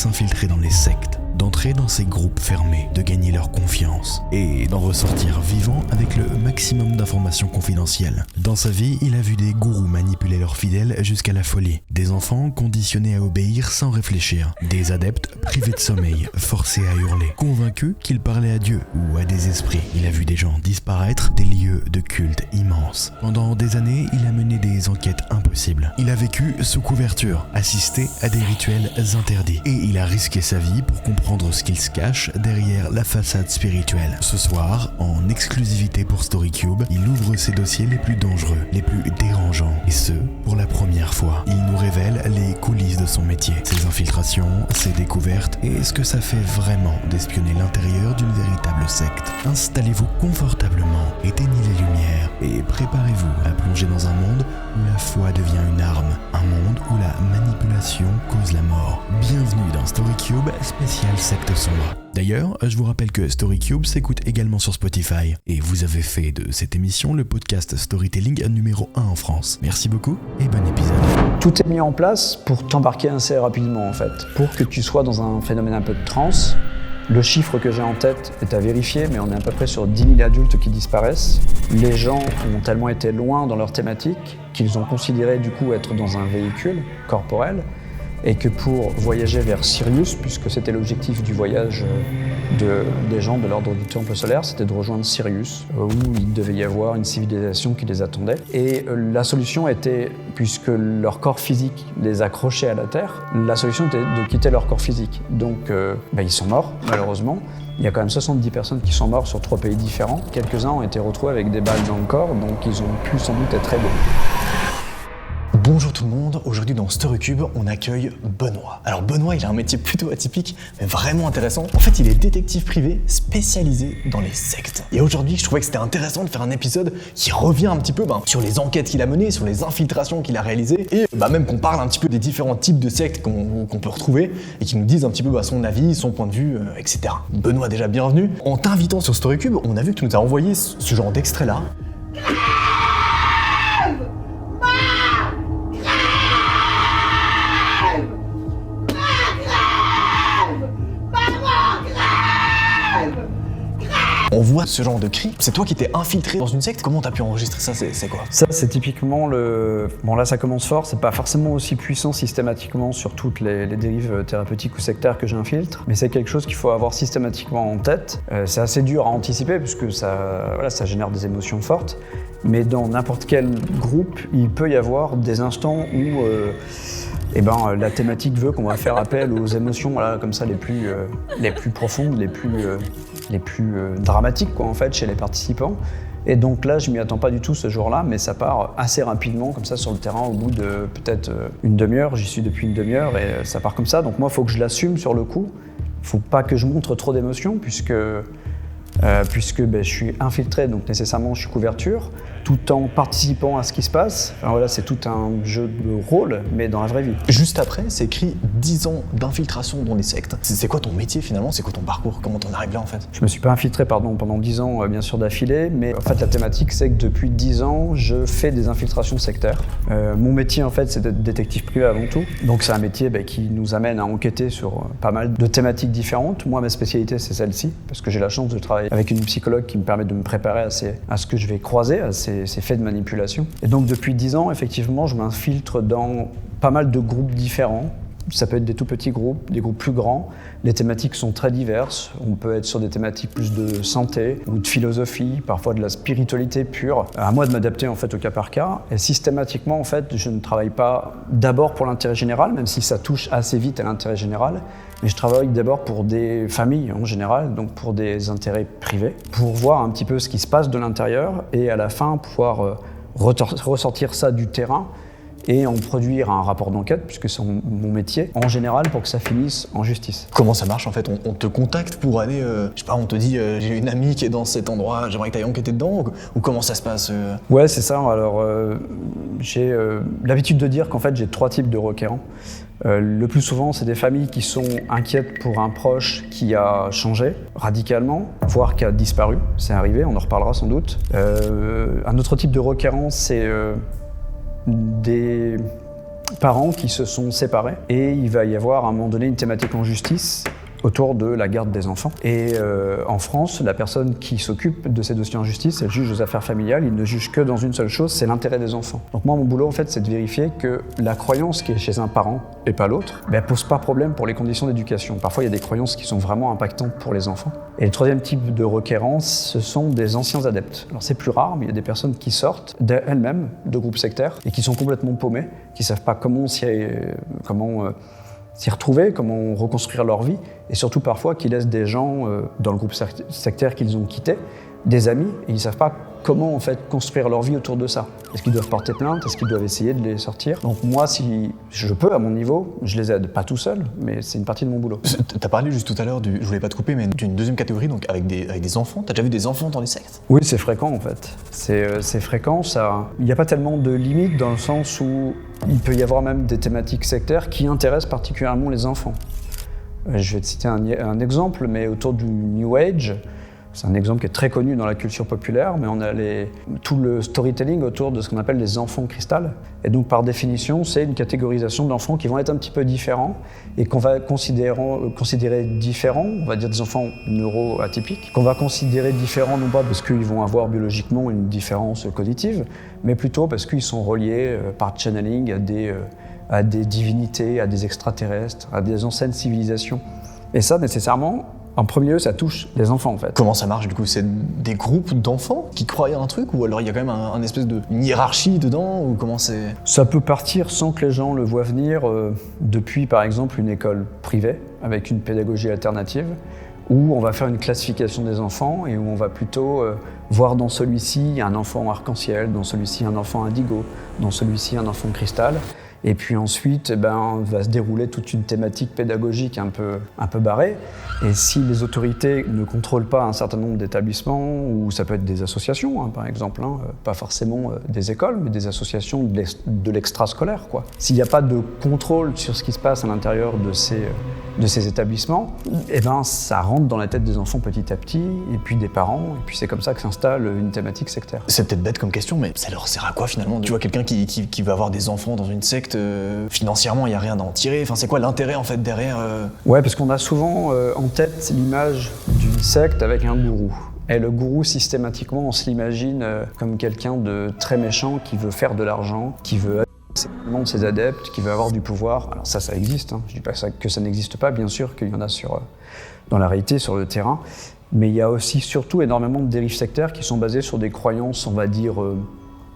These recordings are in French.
s'infiltrer dans les sectes, d'entrer dans ces groupes fermés, de gagner leur confiance et d'en ressortir vivant avec le maximum d'informations confidentielles. Dans sa vie, il a vu des gourous manipuler leurs fidèles jusqu'à la folie, des enfants conditionnés à obéir sans réfléchir, des adeptes privés de sommeil, forcés à hurler, convaincus qu'ils parlaient à Dieu ou à des esprits. Il a vu des gens disparaître, des lieux de culte immenses. Pendant des années, il a mené des enquêtes impossibles. Il a vécu sous couverture, assisté à des rituels interdits et il a risqué sa vie pour comprendre ce qu'il se cache derrière la façade spirituelle. Ce soir, en exclusivité pour StoryCube, il ouvre ses dossiers les plus dangereux, les plus dérangeants, et ce, pour la première fois. Il nous révèle les coulisses de son métier, ses infiltrations, ses découvertes, et ce que ça fait vraiment d'espionner l'intérieur d'une véritable secte. Installez-vous confortablement, éteignez les lumières, et préparez-vous à plonger dans un monde où la foi devient une arme, un monde où la manipulation cause la mort. Bienvenue dans StoryCube, spécial secte sombre. D'ailleurs, je vous rappelle que StoryCube s'écoute également sur Spotify, et vous avez fait de cette émission le podcast storytelling numéro 1 en France. Merci beaucoup, et bon épisode. Tout est mis en place pour t'embarquer assez rapidement en fait, pour que tu sois dans un phénomène un peu de transe. Le chiffre que j'ai en tête est à vérifier, mais on est à peu près sur 10 000 adultes qui disparaissent. Les gens ont tellement été loin dans leur thématique qu'ils ont considéré du coup être dans un véhicule corporel et que pour voyager vers Sirius, puisque c'était l'objectif du voyage des gens de l'ordre du Temple solaire, c'était de rejoindre Sirius, où il devait y avoir une civilisation qui les attendait. Et la solution était, puisque leur corps physique les accrochait à la Terre, la solution était de quitter leur corps physique. Donc ils sont morts, malheureusement. Il y a quand même 70 personnes qui sont mortes sur 3 pays différents. Quelques-uns ont été retrouvés avec des balles dans le corps, donc ils ont pu sans doute être aidés. Bonjour tout le monde, aujourd'hui dans StoryCube, on accueille Benoît. Alors Benoît, il a un métier plutôt atypique, mais vraiment intéressant. En fait, il est détective privé spécialisé dans les sectes. Et aujourd'hui, je trouvais que c'était intéressant de faire un épisode qui revient un petit peu sur les enquêtes qu'il a menées, sur les infiltrations qu'il a réalisées, et même qu'on parle un petit peu des différents types de sectes qu'on peut retrouver, et qui nous disent un petit peu son avis, son point de vue, etc. Benoît, déjà bienvenue. En t'invitant sur StoryCube, on a vu que tu nous as envoyé ce genre d'extrait-là. On voit ce genre de cri. C'est toi qui t'es infiltré dans une secte. Comment t'as pu enregistrer ça? C'est quoi? Ça, c'est typiquement le... Bon, là, ça commence fort. C'est pas forcément aussi puissant systématiquement sur toutes les dérives thérapeutiques ou sectaires que j'infiltre, mais c'est quelque chose qu'il faut avoir systématiquement en tête. C'est assez dur à anticiper puisque ça génère des émotions fortes. Mais dans n'importe quel groupe, il peut y avoir des instants où la thématique veut qu'on va faire appel aux émotions comme ça les plus profondes, les plus dramatiques en fait chez les participants. Et donc là, je m'y attends pas du tout ce jour-là, mais ça part assez rapidement comme ça sur le terrain au bout de peut-être une demi-heure. J'y suis depuis une demi-heure et ça part comme ça. Donc moi, il faut que je l'assume sur le coup. Il faut pas que je montre trop d'émotions puisque je suis infiltré, donc nécessairement je suis couverture, tout en participant à ce qui se passe. Alors voilà, c'est tout un jeu de rôle, mais dans la vraie vie. Juste après, c'est écrit 10 ans d'infiltration dans les sectes. C'est quoi ton métier finalement? C'est quoi ton parcours? Comment t'en arrives là en fait? Je me suis pas infiltré pendant 10 ans bien sûr d'affilée, mais en fait la thématique c'est que depuis 10 ans, je fais des infiltrations sectaires. Mon métier en fait c'est d'être détective privé avant tout, donc c'est un métier qui nous amène à enquêter sur pas mal de thématiques différentes. Moi ma spécialité c'est celle-ci, parce que j'ai la chance de travailler avec une psychologue qui me permet de me préparer à ce que je vais croiser, à ces faits de manipulation. Et donc depuis 10 ans, effectivement, je m'infiltre dans pas mal de groupes différents. Ça peut être des tout petits groupes, des groupes plus grands. Les thématiques sont très diverses. On peut être sur des thématiques plus de santé ou de philosophie, parfois de la spiritualité pure. À moi de m'adapter en fait au cas par cas. Et systématiquement, en fait, je ne travaille pas d'abord pour l'intérêt général, même si ça touche assez vite à l'intérêt général. Mais je travaille d'abord pour des familles en général, donc pour des intérêts privés, pour voir un petit peu ce qui se passe de l'intérieur et à la fin pouvoir ressortir ça du terrain et en produire un rapport d'enquête, puisque c'est mon métier, en général pour que ça finisse en justice. Comment ça marche en fait? On te contacte pour aller, on te dit j'ai une amie qui est dans cet endroit, j'aimerais que tu ailles enquêter dedans, ou comment ça se passe? Ouais, c'est ça. Alors j'ai l'habitude de dire qu'en fait j'ai 3 types de requérants. Le plus souvent, c'est des familles qui sont inquiètes pour un proche qui a changé radicalement, voire qui a disparu. C'est arrivé, on en reparlera sans doute. Un autre type de requérant, c'est des parents qui se sont séparés et il va y avoir à un moment donné une thématique en justice autour de la garde des enfants. Et en France, la personne qui s'occupe de ces dossiers en justice, c'est le juge aux affaires familiales. Il ne juge que dans une seule chose, c'est l'intérêt des enfants. Donc moi, mon boulot, en fait, c'est de vérifier que la croyance qui est chez un parent et pas l'autre, pose pas problème pour les conditions d'éducation. Parfois, il y a des croyances qui sont vraiment impactantes pour les enfants. Et le troisième type de requérance, ce sont des anciens adeptes. Alors c'est plus rare, mais il y a des personnes qui sortent d'elles-mêmes de groupes sectaires et qui sont complètement paumées, qui savent pas comment s'y retrouver, comment reconstruire leur vie, et surtout parfois qui laissent des gens dans le groupe sectaire qu'ils ont quitté, des amis, et ils ne savent pas comment en fait construire leur vie autour de ça. Est-ce qu'ils doivent porter plainte? Est-ce qu'ils doivent essayer de les sortir? Donc moi, si je peux, à mon niveau, je les aide. Pas tout seul, mais c'est une partie de mon boulot. Tu as parlé juste tout à l'heure, je voulais pas te couper, mais d'une deuxième catégorie, donc avec des enfants. Tu as déjà vu des enfants dans les sectes? Oui, c'est fréquent en fait. C'est fréquent, ça. Il n'y a pas tellement de limites dans le sens où il peut y avoir même des thématiques sectaires qui intéressent particulièrement les enfants. Je vais te citer un exemple, mais autour du New Age, c'est un exemple qui est très connu dans la culture populaire, mais on a tout le storytelling autour de ce qu'on appelle les enfants cristal. Et donc par définition, c'est une catégorisation d'enfants qui vont être un petit peu différents et qu'on va considérer différents, on va dire des enfants neuroatypiques, qu'on va considérer différents non pas parce qu'ils vont avoir biologiquement une différence cognitive, mais plutôt parce qu'ils sont reliés par channeling à des divinités, à des extraterrestres, à des anciennes civilisations. Et ça, nécessairement, en premier lieu, ça touche les enfants en fait. Comment ça marche du coup? C'est des groupes d'enfants qui croient à un truc, ou alors il y a quand même une espèce de hiérarchie dedans, ou comment c'est? Ça peut partir sans que les gens le voient venir depuis par exemple une école privée avec une pédagogie alternative où on va faire une classification des enfants et où on va plutôt voir dans celui-ci un enfant arc-en-ciel, dans celui-ci un enfant indigo, dans celui-ci un enfant cristal. Et puis ensuite, va se dérouler toute une thématique pédagogique un peu barrée. Et si les autorités ne contrôlent pas un certain nombre d'établissements, ou ça peut être des associations, par exemple, pas forcément des écoles, mais des associations de l'extrascolaire, quoi. S'il n'y a pas de contrôle sur ce qui se passe à l'intérieur de ces établissements, ça rentre dans la tête des enfants petit à petit, et puis des parents, et puis c'est comme ça que s'installe une thématique sectaire. C'est peut-être bête comme question, mais ça leur sert à quoi finalement? Tu vois quelqu'un qui va avoir des enfants dans une secte, financièrement il n'y a rien à en tirer, enfin c'est quoi l'intérêt en fait derrière Ouais, parce qu'on a souvent en tête l'image d'une secte avec un gourou. Et le gourou, systématiquement, on se l'imagine comme quelqu'un de très méchant qui veut faire de l'argent, qui veut de ses adeptes, qui veut avoir du pouvoir. Alors ça existe, je dis pas que ça n'existe pas, bien sûr qu'il y en a dans la réalité, sur le terrain, mais il y a aussi surtout énormément de dérives sectaires qui sont basées sur des croyances, on va dire,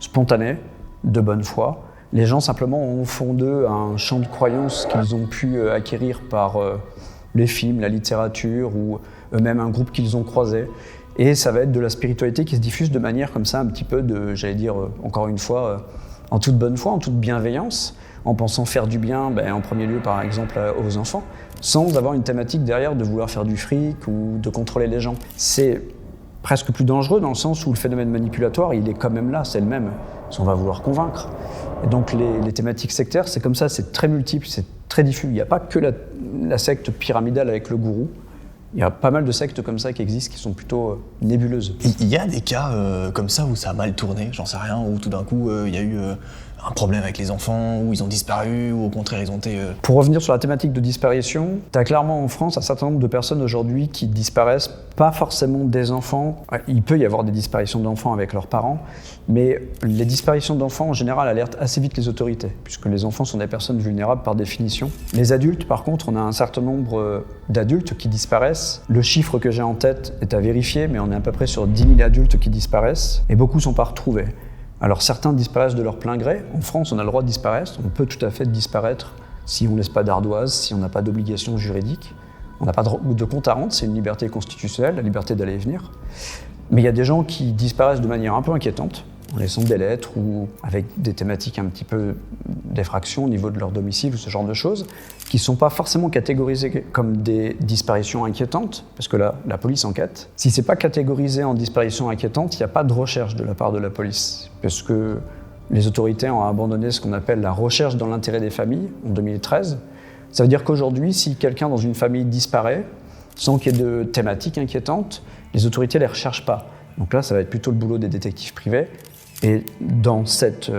spontanées, de bonne foi. Les gens simplement ont au fond d'eux un champ de croyances qu'ils ont pu acquérir par les films, la littérature ou eux-mêmes un groupe qu'ils ont croisé. Et ça va être de la spiritualité qui se diffuse de manière comme ça, un petit peu encore une fois, en toute bonne foi, en toute bienveillance, en pensant faire du bien, en premier lieu par exemple aux enfants, sans avoir une thématique derrière de vouloir faire du fric ou de contrôler les gens. C'est presque plus dangereux dans le sens où le phénomène manipulatoire, il est quand même là, c'est le même, on va vouloir convaincre. Et donc les thématiques sectaires, c'est comme ça, c'est très multiple, c'est très diffus. Il n'y a pas que la secte pyramidale avec le gourou. Il y a pas mal de sectes comme ça qui existent, qui sont plutôt nébuleuses. Il y a des cas comme ça où ça a mal tourné, j'en sais rien, où tout d'un coup il y a eu un problème avec les enfants, où ils ont disparu, ou au contraire ils ont été... Pour revenir sur la thématique de disparition, tu as clairement en France un certain nombre de personnes aujourd'hui qui disparaissent, pas forcément des enfants. Il peut y avoir des disparitions d'enfants avec leurs parents, mais les disparitions d'enfants en général alertent assez vite les autorités, puisque les enfants sont des personnes vulnérables par définition. Les adultes, par contre, on a un certain nombre d'adultes qui disparaissent. Le chiffre que j'ai en tête est à vérifier, mais on est à peu près sur 10 000 adultes qui disparaissent, et beaucoup ne sont pas retrouvés. Alors certains disparaissent de leur plein gré. En France, on a le droit de disparaître. On peut tout à fait disparaître si on ne laisse pas d'ardoise, si on n'a pas d'obligation juridique. On n'a pas de compte à rendre, c'est une liberté constitutionnelle, la liberté d'aller et venir. Mais il y a des gens qui disparaissent de manière un peu inquiétante, en laissant des lettres ou avec des thématiques un petit peu d'effraction au niveau de leur domicile ou ce genre de choses, qui ne sont pas forcément catégorisées comme des disparitions inquiétantes, parce que là, la police enquête. Si ce n'est pas catégorisé en disparition inquiétante, il n'y a pas de recherche de la part de la police, parce que les autorités ont abandonné ce qu'on appelle la recherche dans l'intérêt des familles en 2013. Ça veut dire qu'aujourd'hui, si quelqu'un dans une famille disparaît, sans qu'il y ait de thématiques inquiétantes, les autorités ne les recherchent pas. Donc là, ça va être plutôt le boulot des détectives privés. Et dans cette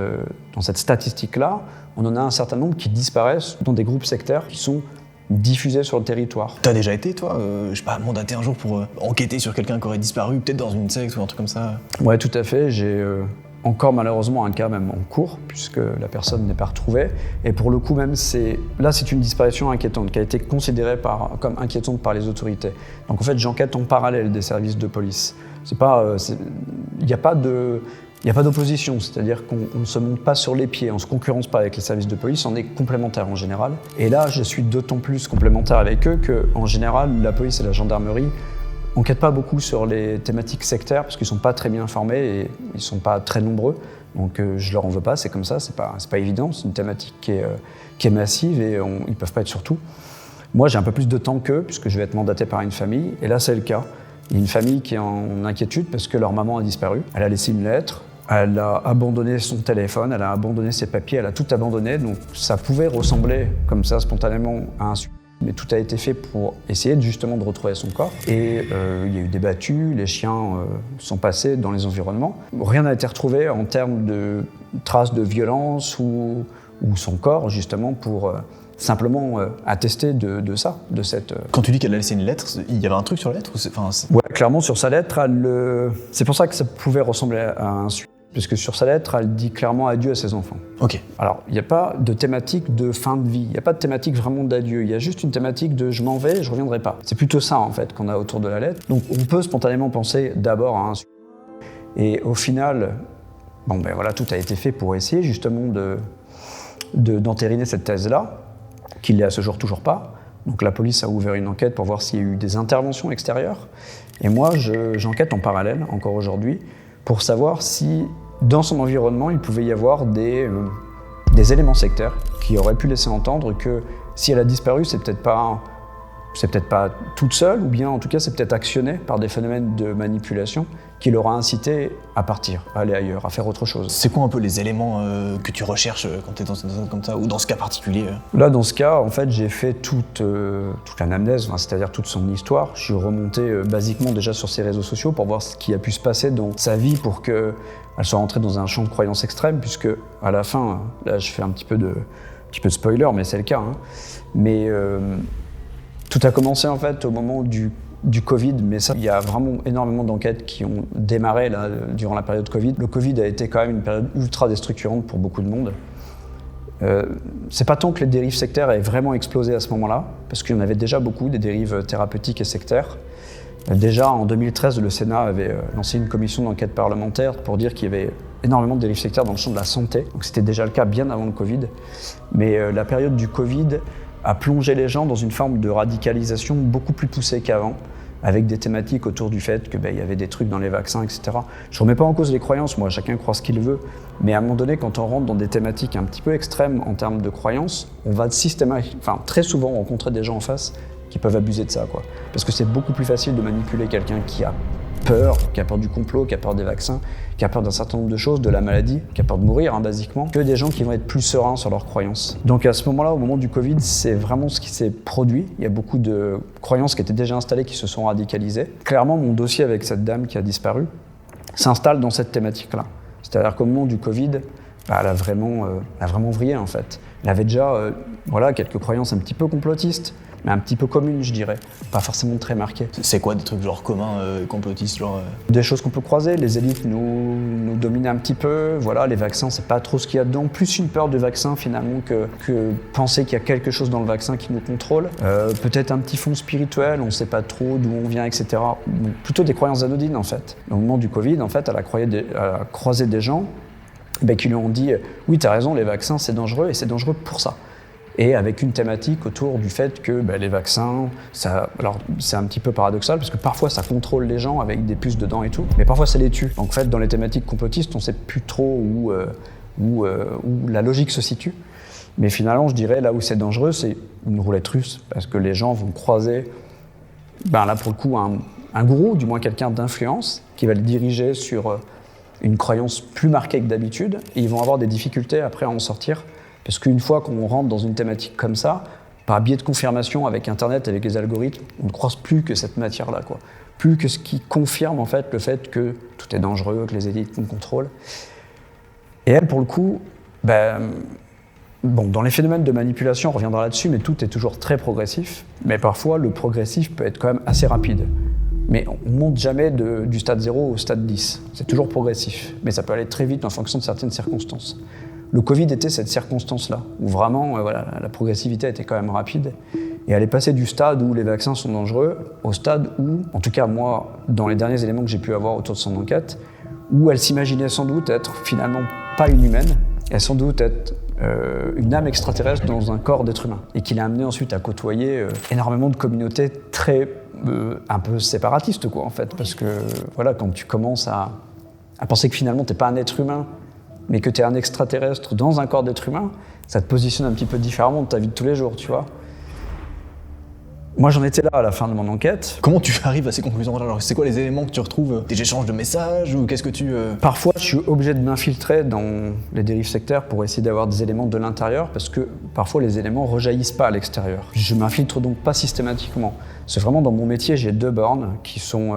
statistique-là, on en a un certain nombre qui disparaissent dans des groupes sectaires qui sont diffusés sur le territoire. T'as déjà été, toi, je sais pas, mandaté un jour pour enquêter sur quelqu'un qui aurait disparu, peut-être dans une secte ou un truc comme ça? Ouais, tout à fait. J'ai encore malheureusement un cas même en cours, puisque la personne n'est pas retrouvée. Et pour le coup même, c'est une disparition inquiétante, qui a été considérée comme inquiétante par les autorités. Donc en fait, j'enquête en parallèle des services de police. Il n'y a pas d'opposition, c'est-à-dire qu'on ne se monte pas sur les pieds, on ne se concurrence pas avec les services de police, on est complémentaires en général. Et là, je suis d'autant plus complémentaire avec eux qu'en général, la police et la gendarmerie n'enquêtent pas beaucoup sur les thématiques sectaires parce qu'ils ne sont pas très bien informés et ils ne sont pas très nombreux. Donc je ne leur en veux pas, c'est comme ça, c'est pas évident, c'est une thématique qui est massive et ils ne peuvent pas être sur tout. Moi, j'ai un peu plus de temps qu'eux puisque je vais être mandaté par une famille et là, c'est le cas. Il y a une famille qui est en inquiétude parce que leur maman a disparu. Elle a laissé une lettre, elle a abandonné son téléphone, elle a abandonné ses papiers, elle a tout abandonné. Donc ça pouvait ressembler comme ça spontanément à un suicide. Mais tout a été fait pour essayer justement de retrouver son corps. Et il y a eu des battues, les chiens sont passés dans les environnements. Rien n'a été retrouvé en termes de traces de violence ou son corps justement pour simplement attester de ça, de cette... Quand tu dis qu'elle a laissé une lettre, il y avait un truc sur la lettre ou Ouais, clairement sur sa lettre, c'est pour ça que ça pouvait ressembler à un suicide. Parce que sur sa lettre, elle dit clairement adieu à ses enfants. Ok. Alors, il n'y a pas de thématique de fin de vie, il n'y a pas de thématique vraiment d'adieu, il y a juste une thématique de je m'en vais, je ne reviendrai pas. C'est plutôt ça, en fait, qu'on a autour de la lettre. Donc, on peut spontanément penser d'abord à un suicide. Et au final, tout a été fait pour essayer justement d'entériner cette thèse-là, qu'il n'est à ce jour toujours pas. Donc, la police a ouvert une enquête pour voir s'il y a eu des interventions extérieures. Et moi, j'enquête en parallèle, encore aujourd'hui, pour savoir si, dans son environnement, il pouvait y avoir des éléments sectaires qui auraient pu laisser entendre que si elle a disparu, c'est peut-être pas toute seule, ou bien en tout cas c'est peut-être actionné par des phénomènes de manipulation qui l'aura incité à partir, à aller ailleurs, à faire autre chose. C'est quoi un peu les éléments que tu recherches quand tu es dans une zone comme ça, ou dans ce cas particulier? Là, dans ce cas, en fait, j'ai fait toute l'anamnèse, c'est-à-dire toute son histoire. Je suis remonté basiquement déjà sur ses réseaux sociaux pour voir ce qui a pu se passer dans sa vie pour qu'elle soit rentrée dans un champ de croyance extrême, puisque à la fin, là je fais un petit peu de spoiler, mais c'est le cas, hein. Mais tout a commencé en fait au moment du Covid, mais ça, il y a vraiment énormément d'enquêtes qui ont démarré là, durant la période Covid. Le Covid a été quand même une période ultra déstructurante pour beaucoup de monde. C'est pas tant que les dérives sectaires aient vraiment explosé à ce moment-là, parce qu'il y en avait déjà beaucoup, des dérives thérapeutiques et sectaires. Déjà en 2013, le Sénat avait lancé une commission d'enquête parlementaire pour dire qu'il y avait énormément de dérives sectaires dans le champ de la santé. Donc c'était déjà le cas bien avant le Covid. Mais la période du Covid a plongé les gens dans une forme de radicalisation beaucoup plus poussée qu'avant, avec des thématiques autour du fait qu'il y avait des trucs dans les vaccins, etc. Je ne remets pas en cause les croyances, moi, chacun croit ce qu'il veut, mais à un moment donné, quand on rentre dans des thématiques un petit peu extrêmes en termes de croyances, on va très souvent rencontrer des gens en face qui peuvent abuser de ça, quoi. Parce que c'est beaucoup plus facile de manipuler quelqu'un qui a peur du complot, qui a peur des vaccins, qui a peur d'un certain nombre de choses, de la maladie, qui a peur de mourir, basiquement, que des gens qui vont être plus sereins sur leurs croyances. Donc à ce moment-là, au moment du Covid, c'est vraiment ce qui s'est produit. Il y a beaucoup de croyances qui étaient déjà installées, qui se sont radicalisées. Clairement, mon dossier avec cette dame qui a disparu s'installe dans cette thématique-là. C'est-à-dire qu'au moment du Covid, elle a vraiment vrillé, en fait. Elle avait déjà quelques croyances un petit peu complotistes, mais un petit peu communes, je dirais. Pas forcément très marquées. C'est quoi des trucs genre communs, complotistes, genre Des choses qu'on peut croiser, les élites nous dominent un petit peu, les vaccins, c'est pas trop ce qu'il y a dedans. Plus une peur du vaccin, finalement, que penser qu'il y a quelque chose dans le vaccin qui nous contrôle. Peut-être un petit fond spirituel, on sait pas trop d'où on vient, etc. Donc, plutôt des croyances anodines, en fait. Au moment du Covid, en fait, elle a croisé des gens qui lui ont dit « Oui, t'as raison, les vaccins, c'est dangereux, et c'est dangereux pour ça ». Et avec une thématique autour du fait que les vaccins, alors c'est un petit peu paradoxal parce que parfois ça contrôle les gens avec des puces dedans et tout, mais parfois ça les tue. Donc en fait, dans les thématiques complotistes, on ne sait plus trop où la logique se situe. Mais finalement, je dirais, là où c'est dangereux, c'est une roulette russe, parce que les gens vont croiser, là pour le coup, un gourou, du moins quelqu'un d'influence, qui va le diriger sur une croyance plus marquée que d'habitude, et ils vont avoir des difficultés après à en sortir. Parce qu'une fois qu'on rentre dans une thématique comme ça, par biais de confirmation avec Internet, avec les algorithmes, on ne croise plus que cette matière-là, quoi. Plus que ce qui confirme en fait le fait que tout est dangereux, que les élites nous contrôlent. Et elle, pour le coup, Bon, dans les phénomènes de manipulation, on reviendra là-dessus, mais tout est toujours très progressif. Mais parfois, le progressif peut être quand même assez rapide. Mais on ne monte jamais du stade 0 au stade 10. C'est toujours progressif. Mais ça peut aller très vite en fonction de certaines circonstances. Le Covid était cette circonstance-là, où vraiment la progressivité était quand même rapide. Et elle est passée du stade où les vaccins sont dangereux au stade où, en tout cas moi, dans les derniers éléments que j'ai pu avoir autour de son enquête, où elle s'imaginait sans doute être finalement pas une humaine, et sans doute être une âme extraterrestre dans un corps d'être humain. Et qui l'a amené ensuite à côtoyer énormément de communautés très un peu séparatistes, quoi, en fait. Parce que voilà, quand tu commences à penser que finalement t'es pas un être humain, mais que tu es un extraterrestre dans un corps d'être humain, ça te positionne un petit peu différemment de ta vie de tous les jours, tu vois. Moi, j'en étais là à la fin de mon enquête. Comment tu arrives à ces conclusions-là? Alors, c'est quoi les éléments que tu retrouves? Des échanges de messages ou qu'est-ce que tu... Parfois, je suis obligé de m'infiltrer dans les dérives sectaires pour essayer d'avoir des éléments de l'intérieur, parce que parfois, les éléments rejaillissent pas à l'extérieur. Je m'infiltre donc pas systématiquement. C'est vraiment dans mon métier, j'ai 2 bornes qui sont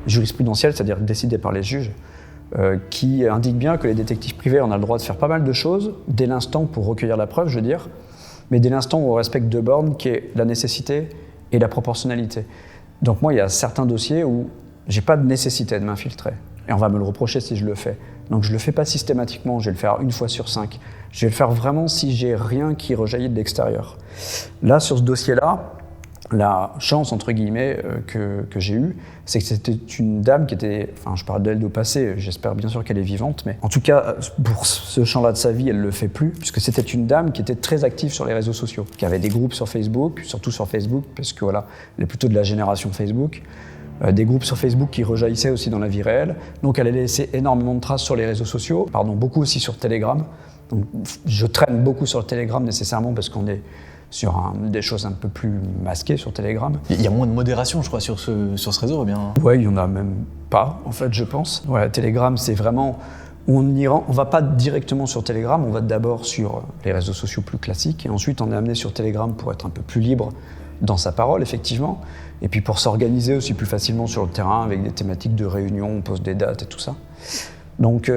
jurisprudentielles, c'est-à-dire décidées par les juges, qui indiquent bien que les détectives privés, on a le droit de faire pas mal de choses, dès l'instant pour recueillir la preuve, je veux dire, mais dès l'instant où on respecte 2 bornes, qui est la nécessité et la proportionnalité. Donc moi, il y a certains dossiers où j'ai pas de nécessité de m'infiltrer. Et on va me le reprocher si je le fais. Donc je le fais pas systématiquement, je vais le faire 1 fois sur 5. Je vais le faire vraiment si j'ai rien qui rejaillit de l'extérieur. Là, sur ce dossier-là, la chance, entre guillemets, que j'ai eue, c'est que c'était une dame qui était... Enfin, je parle d'elle au passé, j'espère bien sûr qu'elle est vivante, mais en tout cas, pour ce champ-là de sa vie, elle ne le fait plus, puisque c'était une dame qui était très active sur les réseaux sociaux, qui avait des groupes sur Facebook, surtout sur Facebook, parce que voilà, elle est plutôt de la génération Facebook, des groupes sur Facebook qui rejaillissaient aussi dans la vie réelle. Donc elle a laissé énormément de traces sur les réseaux sociaux, beaucoup aussi sur Telegram. Donc, je traîne beaucoup sur le Telegram nécessairement parce qu'on est sur des choses un peu plus masquées sur Telegram. Il y a moins de modération, je crois, sur ce réseau, ou bien? Ouais, il y en a même pas, en fait, je pense. Ouais, Telegram, c'est vraiment... On va pas directement sur Telegram, on va d'abord sur les réseaux sociaux plus classiques, et ensuite on est amené sur Telegram pour être un peu plus libre dans sa parole, effectivement, et puis pour s'organiser aussi plus facilement sur le terrain avec des thématiques de réunion, on pose des dates et tout ça. Donc,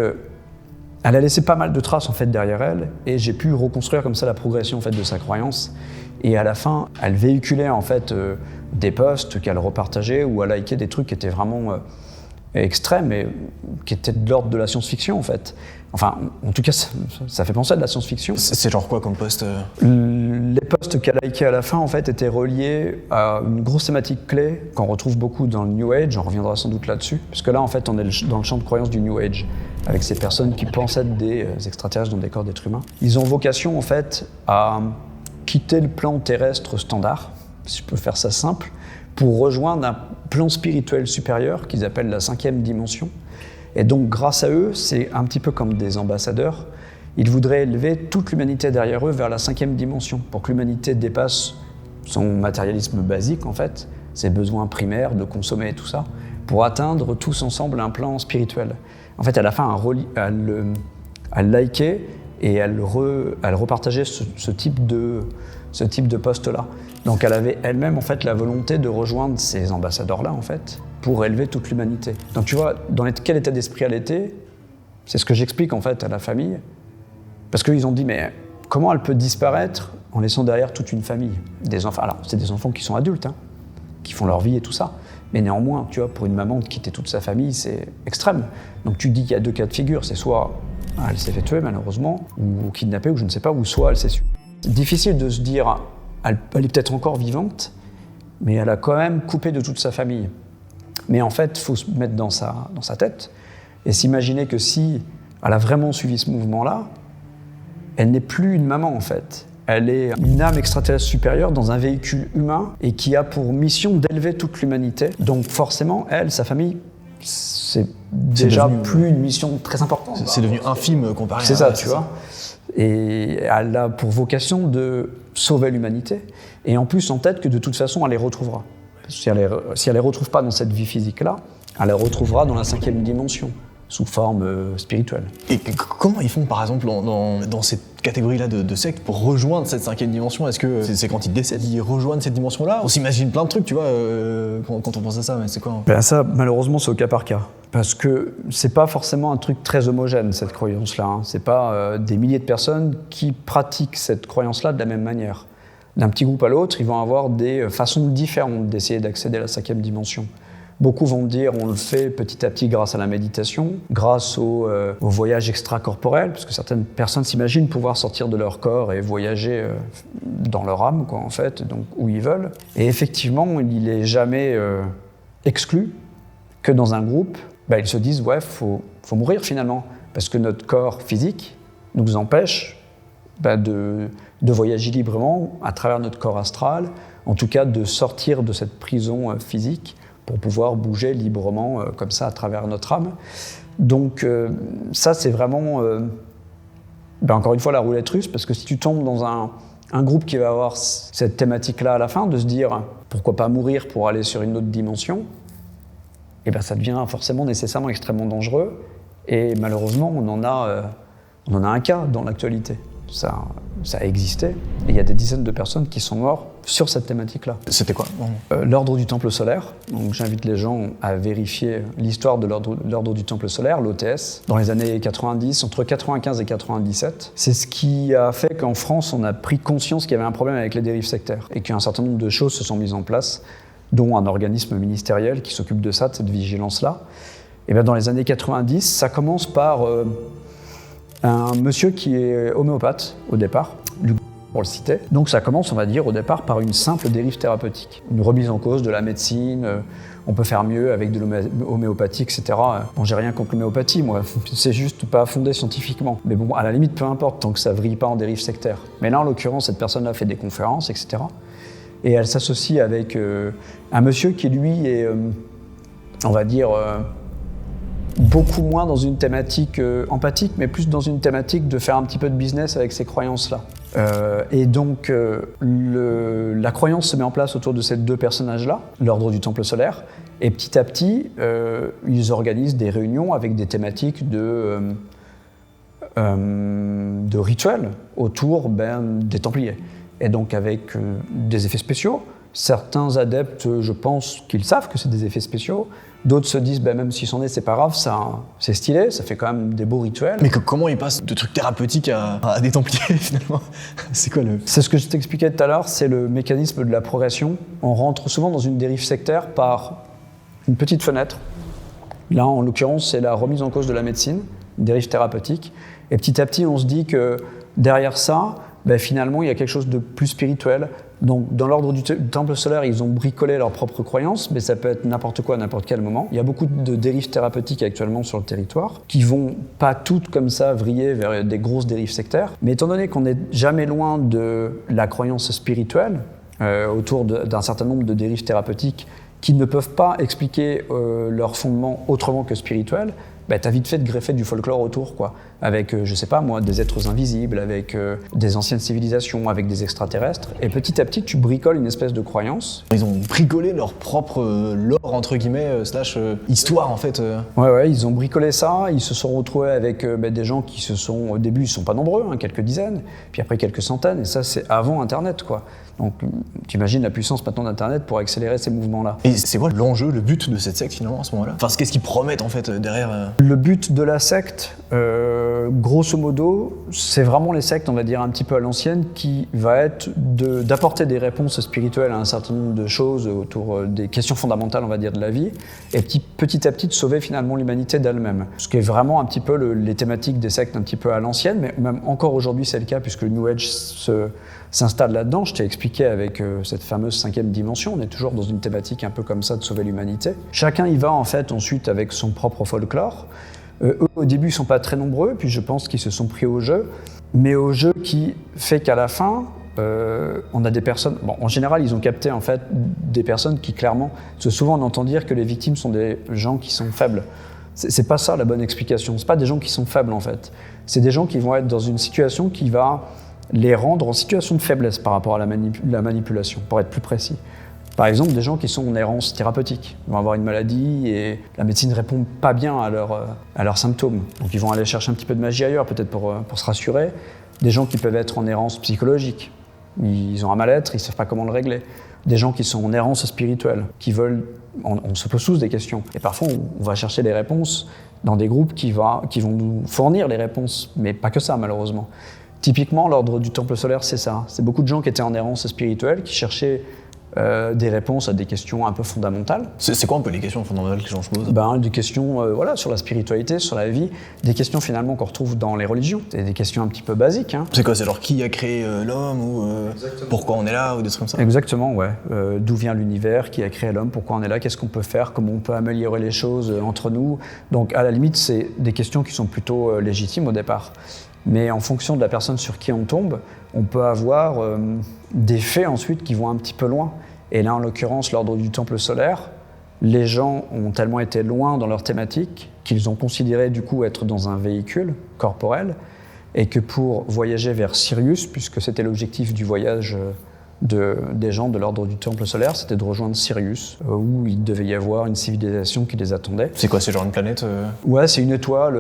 elle a laissé pas mal de traces en fait derrière elle, et j'ai pu reconstruire comme ça la progression en fait de sa croyance. Et à la fin, elle véhiculait en fait des posts qu'elle repartageait ou elle likait des trucs qui étaient vraiment extrêmes et qui étaient de l'ordre de la science-fiction en fait. Enfin, en tout cas, ça fait penser à de la science-fiction. C'est genre quoi comme post? Les posts qu'elle likait à la fin en fait étaient reliés à une grosse thématique clé qu'on retrouve beaucoup dans le New Age. On reviendra sans doute là-dessus, parce que là en fait on est dans le champ de croyance du New Age, avec ces personnes qui pensent être des extraterrestres dans des corps d'êtres humains. Ils ont vocation en fait à quitter le plan terrestre standard, si je peux faire ça simple, pour rejoindre un plan spirituel supérieur qu'ils appellent la 5e dimension. Et donc grâce à eux, c'est un petit peu comme des ambassadeurs, ils voudraient élever toute l'humanité derrière eux vers la 5e dimension, pour que l'humanité dépasse son matérialisme basique en fait, ses besoins primaires de consommer et tout ça, pour atteindre tous ensemble un plan spirituel. En fait, à la fin, elle likait et elle repartageait ce type de post-là. Donc elle avait elle-même en fait la volonté de rejoindre ces ambassadeurs-là en fait, pour élever toute l'humanité. Donc tu vois, dans quel état d'esprit elle était, c'est ce que j'explique en fait à la famille, parce qu'ils ont dit mais comment elle peut disparaître en laissant derrière toute une famille, des enfants. Alors c'est des enfants qui sont adultes, hein, qui font leur vie et tout ça. Mais néanmoins, tu vois, pour une maman de quitter toute sa famille, c'est extrême. Donc tu dis qu'il y a 2 cas de figure, c'est soit elle s'est fait tuer malheureusement, ou kidnappée, ou je ne sais pas, ou soit elle s'est suicidée. C'est difficile de se dire, elle est peut-être encore vivante, mais elle a quand même coupé de toute sa famille. Mais en fait, il faut se mettre dans sa tête et s'imaginer que si elle a vraiment suivi ce mouvement-là, elle n'est plus une maman en fait. Elle est une âme extraterrestre supérieure dans un véhicule humain et qui a pour mission d'élever toute l'humanité. Donc forcément, elle, sa famille, c'est déjà plus une mission très importante. C'est devenu infime comparé à... C'est ça, tu vois. Et elle a pour vocation de sauver l'humanité. Et en plus, en tête que de toute façon, elle les retrouvera. Si elle les retrouve pas dans cette vie physique-là, elle les retrouvera dans la 5e dimension, sous forme spirituelle. Et comment ils font, par exemple, dans cette catégorie-là de secte pour rejoindre cette 5e dimension? Est-ce que c'est quand ils décèdent, ils rejoignent cette dimension-là? On s'imagine plein de trucs, tu vois, quand on pense à ça, mais c'est quoi? Ben ça, malheureusement, c'est au cas par cas. parce que c'est pas forcément un truc très homogène, cette croyance-là. Hein. C'est pas des milliers de personnes qui pratiquent cette croyance-là de la même manière. D'un petit groupe à l'autre, ils vont avoir des façons différentes d'essayer d'accéder à la 5e dimension. Beaucoup vont dire on le fait petit à petit grâce à la méditation, grâce au voyage extracorporel, parce que certaines personnes s'imaginent pouvoir sortir de leur corps et voyager dans leur âme, quoi, en fait, donc où ils veulent. Et effectivement, il n'est jamais exclu que dans un groupe, ils se disent ouais, faut mourir finalement, parce que notre corps physique nous empêche de voyager librement à travers notre corps astral, en tout cas de sortir de cette prison physique pour pouvoir bouger librement comme ça à travers notre âme. Donc ça c'est vraiment, encore une fois, la roulette russe, parce que si tu tombes dans un groupe qui va avoir cette thématique-là à la fin, de se dire pourquoi pas mourir pour aller sur une autre dimension, ça devient forcément nécessairement extrêmement dangereux, et malheureusement on en a un cas dans l'actualité. Ça a existé, et il y a des dizaines de personnes qui sont mortes sur cette thématique-là. C'était quoi? L'ordre du Temple solaire. Donc, j'invite les gens à vérifier l'histoire de l'ordre du Temple solaire, l'OTS, dans les années 90, entre 95 et 97. C'est ce qui a fait qu'en France, on a pris conscience qu'il y avait un problème avec les dérives sectaires, et qu'un certain nombre de choses se sont mises en place, dont un organisme ministériel qui s'occupe de ça, de cette vigilance-là. Et dans les années 90, ça commence par un monsieur qui est homéopathe au départ, pour le citer. Donc ça commence, on va dire, au départ par une simple dérive thérapeutique. Une remise en cause de la médecine, on peut faire mieux avec de l'homéopathie, etc. Bon, j'ai rien contre l'homéopathie, moi, c'est juste pas fondé scientifiquement. Mais bon, à la limite, peu importe, tant que ça vrille pas en dérive sectaire. Mais là, en l'occurrence, cette personne-là fait des conférences, etc. Et elle s'associe avec un monsieur qui, lui, est, on va dire, beaucoup moins dans une thématique empathique, mais plus dans une thématique de faire un petit peu de business avec ces croyances-là. Et donc, la croyance se met en place autour de ces deux personnages-là, l'ordre du Temple solaire, et petit à petit, ils organisent des réunions avec des thématiques de rituels autour des Templiers. Et donc avec des effets spéciaux. Certains adeptes, je pense qu'ils savent que c'est des effets spéciaux. D'autres se disent, même si c'en est, c'est pas grave, c'est stylé, ça fait quand même des beaux rituels. Mais comment ils passent de trucs thérapeutiques à des Templiers, finalement? C'est quoi C'est ce que je t'expliquais tout à l'heure, c'est le mécanisme de la progression. On rentre souvent dans une dérive sectaire par une petite fenêtre. Là, en l'occurrence, c'est la remise en cause de la médecine, une dérive thérapeutique. Et petit à petit, on se dit que derrière ça, finalement, il y a quelque chose de plus spirituel. Donc, dans l'ordre du Temple solaire, ils ont bricolé leurs propres croyances, mais ça peut être n'importe quoi, à n'importe quel moment. Il y a beaucoup de dérives thérapeutiques actuellement sur le territoire, qui vont pas toutes comme ça vriller vers des grosses dérives sectaires. Mais étant donné qu'on n'est jamais loin de la croyance spirituelle, autour d'un certain nombre de dérives thérapeutiques qui ne peuvent pas expliquer leur fondement autrement que spirituel, t'as vite fait de greffer du folklore autour, quoi. Avec, je sais pas moi, des êtres invisibles, avec des anciennes civilisations, avec des extraterrestres. Et petit à petit, tu bricoles une espèce de croyance. Ils ont bricolé leur propre lore, entre guillemets, histoire, en fait. Ouais, ils ont bricolé ça. Ils se sont retrouvés avec des gens qui se sont, au début, ils sont pas nombreux, quelques dizaines, puis après quelques centaines. Et ça, c'est avant Internet, quoi. Donc, tu imagines la puissance maintenant d'Internet pour accélérer ces mouvements-là. Et c'est quoi l'enjeu, le but de cette secte, finalement, à ce moment-là? Enfin, qu'est-ce qu'ils promettent, en fait, derrière Le but de la secte, grosso modo, c'est vraiment les sectes, on va dire un petit peu à l'ancienne, qui va être d'apporter des réponses spirituelles à un certain nombre de choses autour des questions fondamentales, on va dire, de la vie, et petit à petit de sauver finalement l'humanité d'elle-même. Ce qui est vraiment un petit peu les thématiques des sectes un petit peu à l'ancienne, mais même encore aujourd'hui c'est le cas, puisque le New Age s'installe là-dedans. Je t'ai expliqué avec cette fameuse 5e dimension, on est toujours dans une thématique un peu comme ça de sauver l'humanité. Chacun y va en fait ensuite avec son propre folklore. Eux, au début, ils ne sont pas très nombreux, puis je pense qu'ils se sont pris au jeu. Mais au jeu qui fait qu'à la fin, on a des personnes... Bon, en général, ils ont capté en fait des personnes qui clairement... Parce que souvent, on entend dire que les victimes sont des gens qui sont faibles. C'est pas ça la bonne explication. C'est pas des gens qui sont faibles en fait. C'est des gens qui vont être dans une situation qui va les rendre en situation de faiblesse par rapport à la manipulation, pour être plus précis. Par exemple, des gens qui sont en errance thérapeutique. Ils vont avoir une maladie et la médecine ne répond pas bien à leurs symptômes. Donc ils vont aller chercher un petit peu de magie ailleurs, peut-être pour se rassurer. Des gens qui peuvent être en errance psychologique. Ils ont un mal-être, ils ne savent pas comment le régler. des gens qui sont en errance spirituelle, qui veulent, on se pose tous des questions. Et parfois, on va chercher des réponses dans des groupes qui vont nous fournir les réponses, mais pas que ça, malheureusement. Typiquement, l'ordre du Temple solaire, c'est ça. C'est beaucoup de gens qui étaient en errance spirituelle, qui cherchaient des réponses à des questions un peu fondamentales. C'est quoi un peu les questions fondamentales que les gens se posent? Des questions sur la spiritualité, sur la vie, des questions finalement qu'on retrouve dans les religions. C'est des questions un petit peu basiques. C'est quoi? C'est genre qui a créé l'homme ou pourquoi on est là ou des trucs comme ça? Exactement, ouais. D'où vient l'univers, qui a créé l'homme, pourquoi on est là, qu'est-ce qu'on peut faire, comment on peut améliorer les choses entre nous. Donc à la limite, c'est des questions qui sont plutôt légitimes au départ. Mais en fonction de la personne sur qui on tombe, on peut avoir des faits ensuite qui vont un petit peu loin. Et là, en l'occurrence, l'ordre du Temple solaire, les gens ont tellement été loin dans leur thématique qu'ils ont considéré du coup être dans un véhicule corporel et que pour voyager vers Sirius, puisque c'était l'objectif du voyage des gens de l'ordre du Temple solaire, c'était de rejoindre Sirius, où il devait y avoir une civilisation qui les attendait. C'est quoi, c'est genre une planète Ouais, c'est une étoile.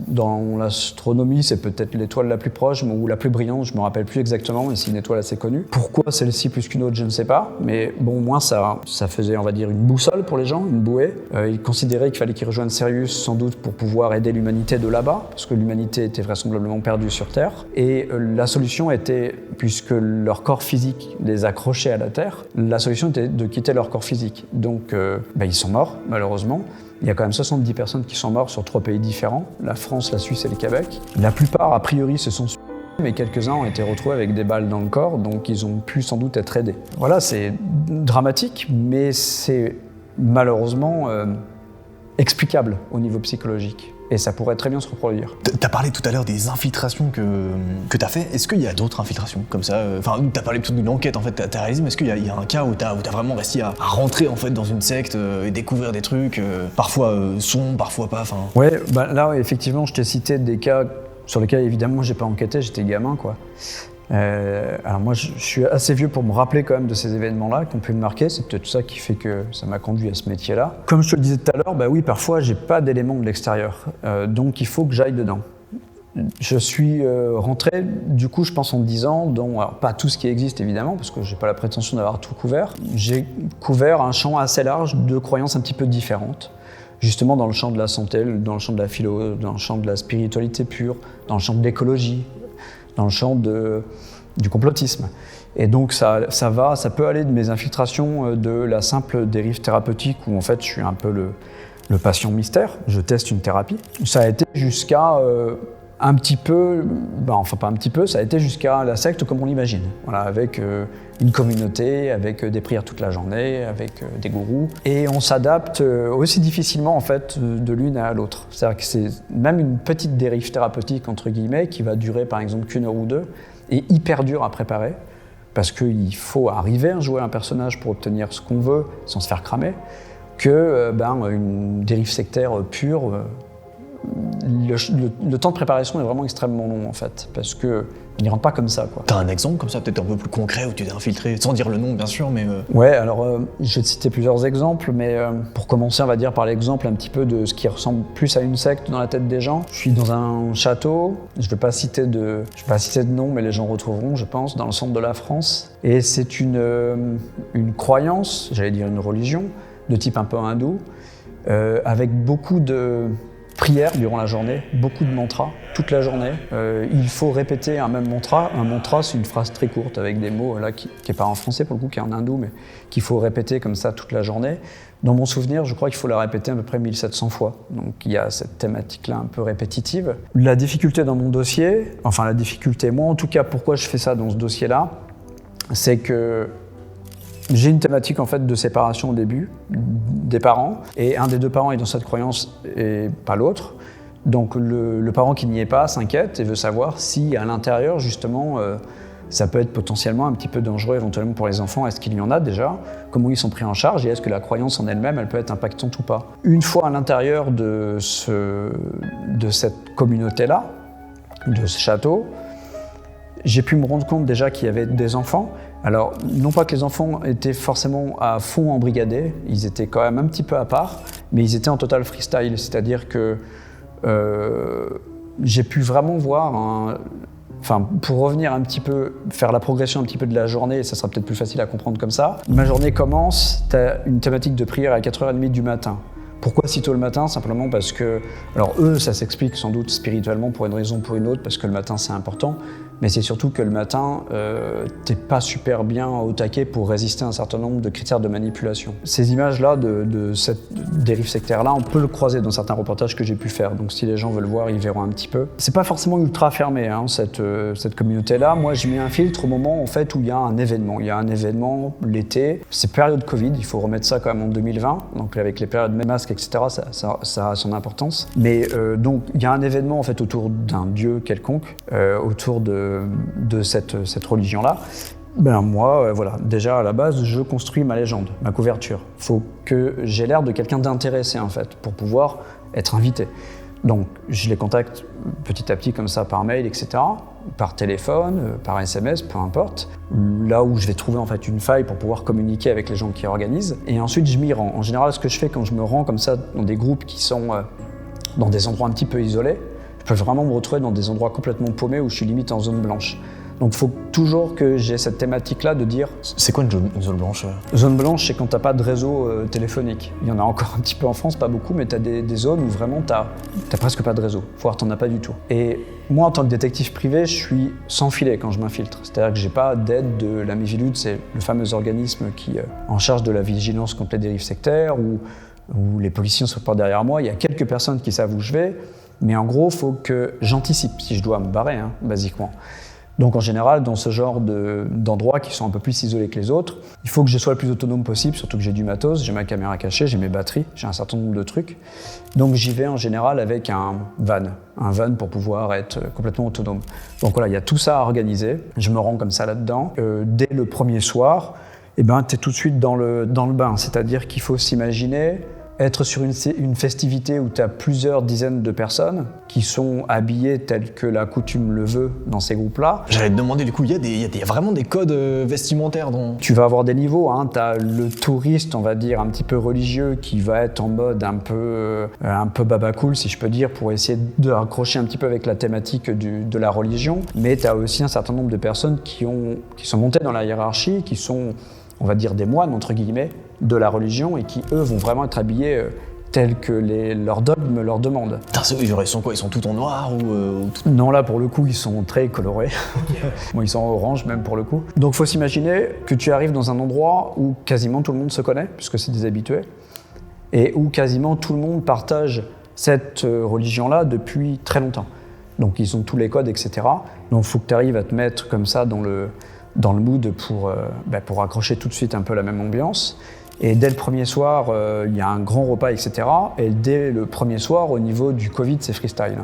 Dans l'astronomie, c'est peut-être l'étoile la plus proche ou la plus brillante, je ne me rappelle plus exactement, mais c'est une étoile assez connue. Pourquoi celle-ci plus qu'une autre, je ne sais pas, mais bon, au moins ça faisait, on va dire, une boussole pour les gens, une bouée. Ils considéraient qu'il fallait qu'ils rejoignent Sirius, sans doute pour pouvoir aider l'humanité de là-bas, parce que l'humanité était vraisemblablement perdue sur Terre. Et la solution était, puisque leur corps physique les accrochait à la Terre, la solution était de quitter leur corps physique. Donc ils sont morts, malheureusement. Il y a quand même 70 personnes qui sont mortes sur 3 pays différents, la France, la Suisse et le Québec. La plupart, a priori, se sont suicidés, mais quelques-uns ont été retrouvés avec des balles dans le corps, donc ils ont pu sans doute être aidés. Voilà, c'est dramatique, mais c'est malheureusement explicable au niveau psychologique. Et ça pourrait très bien se reproduire. T'as parlé tout à l'heure des infiltrations que t'as fait. Est-ce qu'il y a d'autres infiltrations comme ça? Enfin, t'as parlé plutôt d'une enquête en fait, t'as réalisé, mais est-ce qu'il y a un cas où t'as vraiment réussi à rentrer en fait dans une secte et découvrir des trucs, parfois sombres, parfois pas, enfin... Ouais, là effectivement, je t'ai cité des cas sur lesquels évidemment j'ai pas enquêté, j'étais gamin quoi. Alors moi je suis assez vieux pour me rappeler quand même de ces événements-là qui ont pu me marquer, c'est peut-être ça qui fait que ça m'a conduit à ce métier-là. Comme je te le disais tout à l'heure, oui parfois j'ai pas d'éléments de l'extérieur, donc il faut que j'aille dedans. Je suis rentré du coup je pense en 10 ans, alors pas tout ce qui existe évidemment parce que j'ai pas la prétention d'avoir tout couvert. J'ai couvert un champ assez large de croyances un petit peu différentes. Justement dans le champ de la santé, dans le champ de la philo, dans le champ de la spiritualité pure, dans le champ de l'écologie, dans le champ du complotisme. Et donc ça peut aller de mes infiltrations de la simple dérive thérapeutique où en fait je suis un peu le patient mystère, je teste une thérapie. Ça a été jusqu'à un petit peu, enfin pas un petit peu, ça a été jusqu'à la secte comme on l'imagine. Voilà, avec une communauté, avec des prières toute la journée, avec des gourous. Et on s'adapte aussi difficilement en fait de l'une à l'autre. C'est-à-dire que c'est même une petite dérive thérapeutique entre guillemets qui va durer par exemple qu'1 heure ou 2 et hyper dur à préparer parce qu'il faut arriver à jouer un personnage pour obtenir ce qu'on veut sans se faire cramer que une dérive sectaire pure. Le temps de préparation est vraiment extrêmement long en fait, parce qu'on n'y rentre pas comme ça quoi. T'as un exemple comme ça, peut-être un peu plus concret où tu t'es infiltré, sans dire le nom bien sûr, mais... Ouais, alors je vais te citer plusieurs exemples, mais pour commencer on va dire par l'exemple un petit peu de ce qui ressemble plus à une secte dans la tête des gens. Je suis dans un château, je vais pas citer de nom, mais les gens retrouveront je pense, dans le centre de la France. Et c'est une croyance, j'allais dire une religion, de type un peu hindou, avec beaucoup de prières durant la journée, beaucoup de mantras, toute la journée. Il faut répéter un même mantra. Un mantra, c'est une phrase très courte avec des mots là, qui n'est pas en français pour le coup, qui est en hindou, mais qu'il faut répéter comme ça toute la journée. Dans mon souvenir, je crois qu'il faut la répéter à peu près 1700 fois. Donc il y a cette thématique-là un peu répétitive. La difficulté dans mon dossier, enfin la difficulté, moi en tout cas, pourquoi je fais ça dans ce dossier-là, c'est que j'ai une thématique en fait de séparation au début des parents et un des deux parents est dans cette croyance et pas l'autre. Donc le parent qui n'y est pas s'inquiète et veut savoir si à l'intérieur justement ça peut être potentiellement un petit peu dangereux éventuellement pour les enfants. Est-ce qu'il y en a déjà? Comment ils sont pris en charge et est-ce que la croyance en elle-même elle peut être impactante ou pas? Une fois à l'intérieur de cette communauté-là, de ce château, j'ai pu me rendre compte déjà qu'il y avait des enfants. Alors, non pas que les enfants étaient forcément à fond embrigadés, ils étaient quand même un petit peu à part, mais ils étaient en total freestyle, c'est-à-dire que j'ai pu vraiment voir Enfin, pour revenir un petit peu, faire la progression un petit peu de la journée, ça sera peut-être plus facile à comprendre comme ça. Ma journée commence, tu as une thématique de prière à 4h30 du matin. Pourquoi si tôt le matin? Simplement parce que, alors eux, ça s'explique sans doute spirituellement pour une raison ou pour une autre, parce que le matin c'est important, mais c'est surtout que le matin, t'es pas super bien au taquet pour résister à un certain nombre de critères de manipulation. Ces images-là de cette dérive sectaire-là, on peut le croiser dans certains reportages que j'ai pu faire, donc si les gens veulent voir, ils verront un petit peu. C'est pas forcément ultra fermé, hein, cette communauté-là. Moi, je mets un filtre au moment en fait, où il y a un événement. Il y a un événement l'été, c'est période Covid, il faut remettre ça quand même en 2020, donc avec les périodes de masques, etc., ça a son importance. Mais donc, il y a un événement en fait, autour d'un dieu quelconque, autour de cette religion-là. Ben moi, voilà, déjà à la base, je construis ma légende, ma couverture. Il faut que j'ai l'air de quelqu'un d'intéressé en fait, pour pouvoir être invité. Donc je les contacte petit à petit comme ça par mail, etc., par téléphone, par SMS, peu importe. Là où je vais trouver en fait une faille pour pouvoir communiquer avec les gens qui organisent. Et ensuite je m'y rends. En général, ce que je fais quand je me rends comme ça dans des groupes qui sont dans des endroits un petit peu isolés, je peux vraiment me retrouver dans des endroits complètement paumés où je suis limite en zone blanche. Donc il faut toujours que j'ai cette thématique-là de dire... C'est quoi une zone blanche? Zone blanche, c'est quand t'as pas de réseau téléphonique. Il y en a encore un petit peu en France, pas beaucoup, mais t'as des zones où vraiment t'as presque pas de réseau, voire t'en as pas du tout. Et moi, en tant que détective privé, je suis sans filet quand je m'infiltre. C'est-à-dire que j'ai pas d'aide de la Miviludes, c'est le fameux organisme qui est en charge de la vigilance contre les dérives sectaires, où les policiers ne sont pas derrière moi. Il y a quelques personnes qui savent où je vais, mais en gros, il faut que j'anticipe si je dois me barrer, hein, basiquement. Donc en général, dans ce genre d'endroits qui sont un peu plus isolés que les autres, il faut que je sois le plus autonome possible, surtout que j'ai du matos, j'ai ma caméra cachée, j'ai mes batteries, j'ai un certain nombre de trucs. Donc j'y vais en général avec un van pour pouvoir être complètement autonome. Donc voilà, il y a tout ça à organiser, je me rends comme ça là-dedans. Dès le premier soir, tu es tout de suite dans le bain, c'est-à-dire qu'il faut s'imaginer être sur une festivité où tu as plusieurs dizaines de personnes qui sont habillées telles que la coutume le veut dans ces groupes-là. J'allais te demander, du coup, il y a vraiment des codes vestimentaires dont... Tu vas avoir des niveaux, hein. Tu as le touriste, on va dire, un petit peu religieux qui va être en mode un peu baba cool, si je peux dire, pour essayer de raccrocher un petit peu avec la thématique de la religion. Mais tu as aussi un certain nombre de personnes qui sont montées dans la hiérarchie, qui sont, on va dire, des moines, entre guillemets, de la religion et qui, eux, vont vraiment être habillés tels que leurs dogmes leur demandent. Ils sont quoi? Ils sont tout en noir ou tout... Non, là, pour le coup, ils sont très colorés. Okay. Bon, ils sont orange, même, pour le coup. Donc, il faut s'imaginer que tu arrives dans un endroit où quasiment tout le monde se connaît, puisque c'est des habitués, et où quasiment tout le monde partage cette religion-là depuis très longtemps. Donc, ils ont tous les codes, etc. Donc, il faut que tu arrives à te mettre comme ça dans le mood pour accrocher tout de suite un peu la même ambiance. Et dès le premier soir, il y a un grand repas, etc. Et dès le premier soir, au niveau du Covid, c'est freestyle.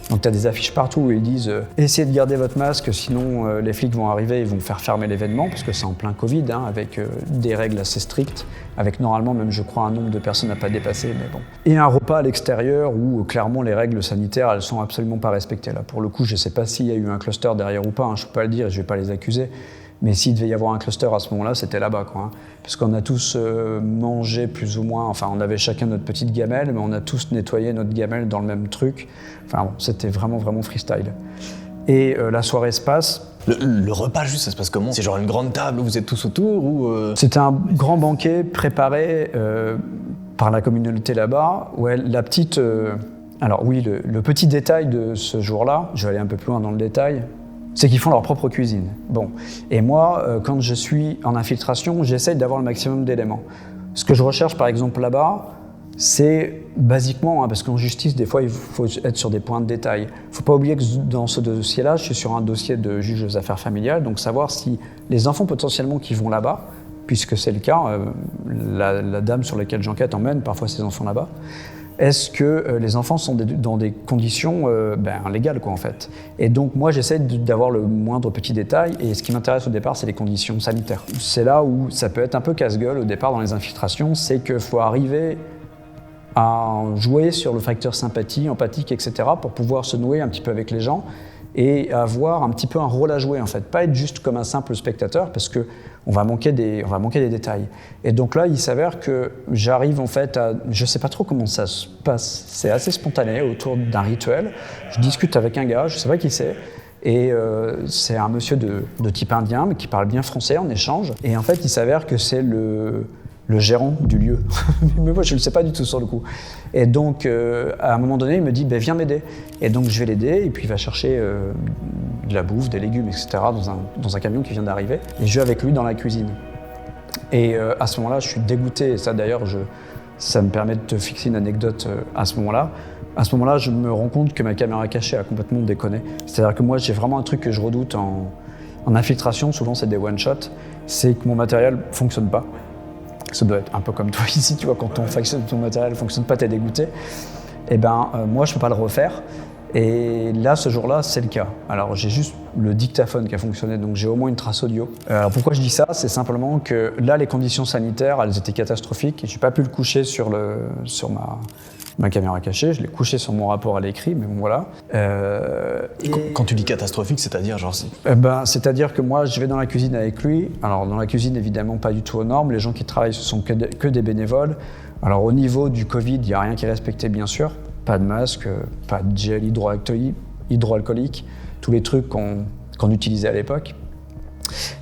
Donc tu as des affiches partout où ils disent essayez de garder votre masque, sinon les flics vont arriver et vont faire fermer l'événement, parce que c'est en plein Covid, hein, avec des règles assez strictes, avec normalement même, je crois, un nombre de personnes à pas dépasser, mais bon. Et un repas à l'extérieur où clairement les règles sanitaires, elles sont absolument pas respectées. Là, pour le coup, je sais pas s'il y a eu un cluster derrière ou pas, hein, je peux pas le dire et je vais pas les accuser. Mais s'il devait y avoir un cluster à ce moment-là, c'était là-bas, quoi. Hein. Parce qu'on a tous mangé plus ou moins, enfin on avait chacun notre petite gamelle, mais on a tous nettoyé notre gamelle dans le même truc. Enfin bon, c'était vraiment, vraiment freestyle. Et la soirée se passe. Le repas, juste, ça se passe comment? C'est genre une grande table où vous êtes tous autour ou C'était un grand banquet préparé par la communauté là-bas. Ouais, la petite... Alors oui, le petit détail de ce jour-là, je vais aller un peu plus loin dans le détail, c'est qu'ils font leur propre cuisine. Bon. Et moi, quand je suis en infiltration, j'essaye d'avoir le maximum d'éléments. Ce que je recherche, par exemple, là-bas, c'est basiquement, hein, parce qu'en justice, des fois, il faut être sur des points de détail. Il ne faut pas oublier que dans ce dossier-là, je suis sur un dossier de juge aux affaires familiales, donc savoir si les enfants potentiellement qui vont là-bas, puisque c'est le cas, la dame sur laquelle j'enquête emmène parfois ses enfants là-bas, est-ce que les enfants sont dans des conditions légales, quoi, en fait. Et donc, moi, j'essaie d'avoir le moindre petit détail, et ce qui m'intéresse au départ, c'est les conditions sanitaires. C'est là où ça peut être un peu casse-gueule au départ dans les infiltrations, c'est qu'il faut arriver à jouer sur le facteur sympathie, empathique, etc., pour pouvoir se nouer un petit peu avec les gens et avoir un petit peu un rôle à jouer, en fait. Pas être juste comme un simple spectateur, parce qu'on va manquer des détails. Et donc là, il s'avère que j'arrive, en fait, à... Je sais pas trop comment ça se passe. C'est assez spontané, autour d'un rituel. Je discute avec un gars, je sais pas qui c'est, Et c'est un monsieur de type indien, mais qui parle bien français en échange. Et en fait, il s'avère que c'est le gérant du lieu. Mais moi, je ne le sais pas du tout sur le coup. Et donc, à un moment donné, il me dit viens m'aider. Et donc, je vais l'aider, et puis il va chercher de la bouffe, des légumes, etc. dans un camion qui vient d'arriver. Et je vais avec lui dans la cuisine. Et à ce moment-là, je suis dégoûté. Et ça, d'ailleurs, ça me permet de te fixer une anecdote à ce moment-là. À ce moment-là, je me rends compte que ma caméra cachée a complètement déconné. C'est-à-dire que moi, j'ai vraiment un truc que je redoute en infiltration, souvent c'est des one-shots, c'est que mon matériel ne fonctionne pas. Ça doit être un peu comme toi ici, tu vois, quand ton matériel ne fonctionne pas, t'es dégoûté. Et moi, je ne peux pas le refaire. Et là, ce jour-là, c'est le cas. Alors, j'ai juste le dictaphone qui a fonctionné, donc j'ai au moins une trace audio. Alors, pourquoi je dis ça? C'est simplement que là, les conditions sanitaires, elles étaient catastrophiques et je n'ai pas pu le coucher sur ma caméra cachée, je l'ai couché sur mon rapport à l'écrit, mais bon, voilà. Quand tu dis catastrophique, c'est-à-dire genre c'est-à-dire que moi, je vais dans la cuisine avec lui. Alors, dans la cuisine, évidemment, pas du tout aux normes. Les gens qui travaillent, ce sont que des bénévoles. Alors, au niveau du Covid, il n'y a rien qui est respecté, bien sûr. Pas de masque, pas de gel hydroalcoolique, tous les trucs qu'on utilisait à l'époque.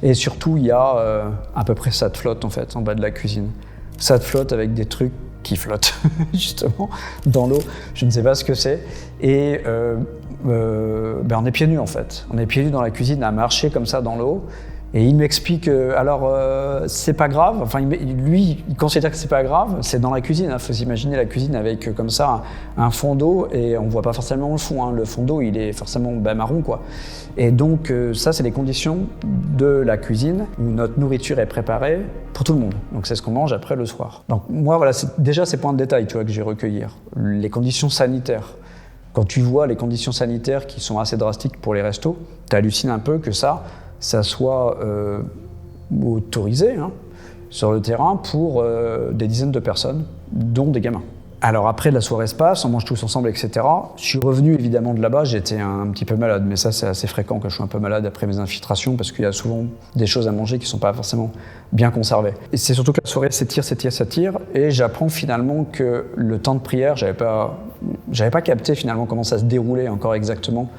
Et surtout, il y a à peu près ça de flotte, en fait, en bas de la cuisine. Ça de flotte avec des trucs qui flottent, justement, dans l'eau. Je ne sais pas ce que c'est. Et on est pieds nus, en fait. On est pieds nus dans la cuisine à marcher comme ça dans l'eau. Et il m'explique, c'est pas grave. Enfin, lui, il considère que c'est pas grave. C'est dans la cuisine. Il faut s'imaginer la cuisine avec comme ça un fond d'eau et on voit pas forcément le fond. Hein. Le fond d'eau, il est forcément marron, quoi. Et donc, ça, c'est les conditions de la cuisine où notre nourriture est préparée pour tout le monde. Donc, c'est ce qu'on mange après le soir. Donc, moi, voilà, c'est déjà ces points de détail, tu vois, que je vais recueillir. Les conditions sanitaires. Quand tu vois les conditions sanitaires qui sont assez drastiques pour les restos, tu hallucines un peu que ça soit autorisé sur le terrain pour des dizaines de personnes, dont des gamins. Alors après, la soirée se passe, on mange tous ensemble, etc. Je suis revenu évidemment de là-bas, j'étais un petit peu malade, mais ça c'est assez fréquent quand je suis un peu malade après mes infiltrations, parce qu'il y a souvent des choses à manger qui ne sont pas forcément bien conservées. Et c'est surtout que la soirée s'étire, et j'apprends finalement que le temps de prière, j'avais pas capté finalement comment ça se déroulait encore exactement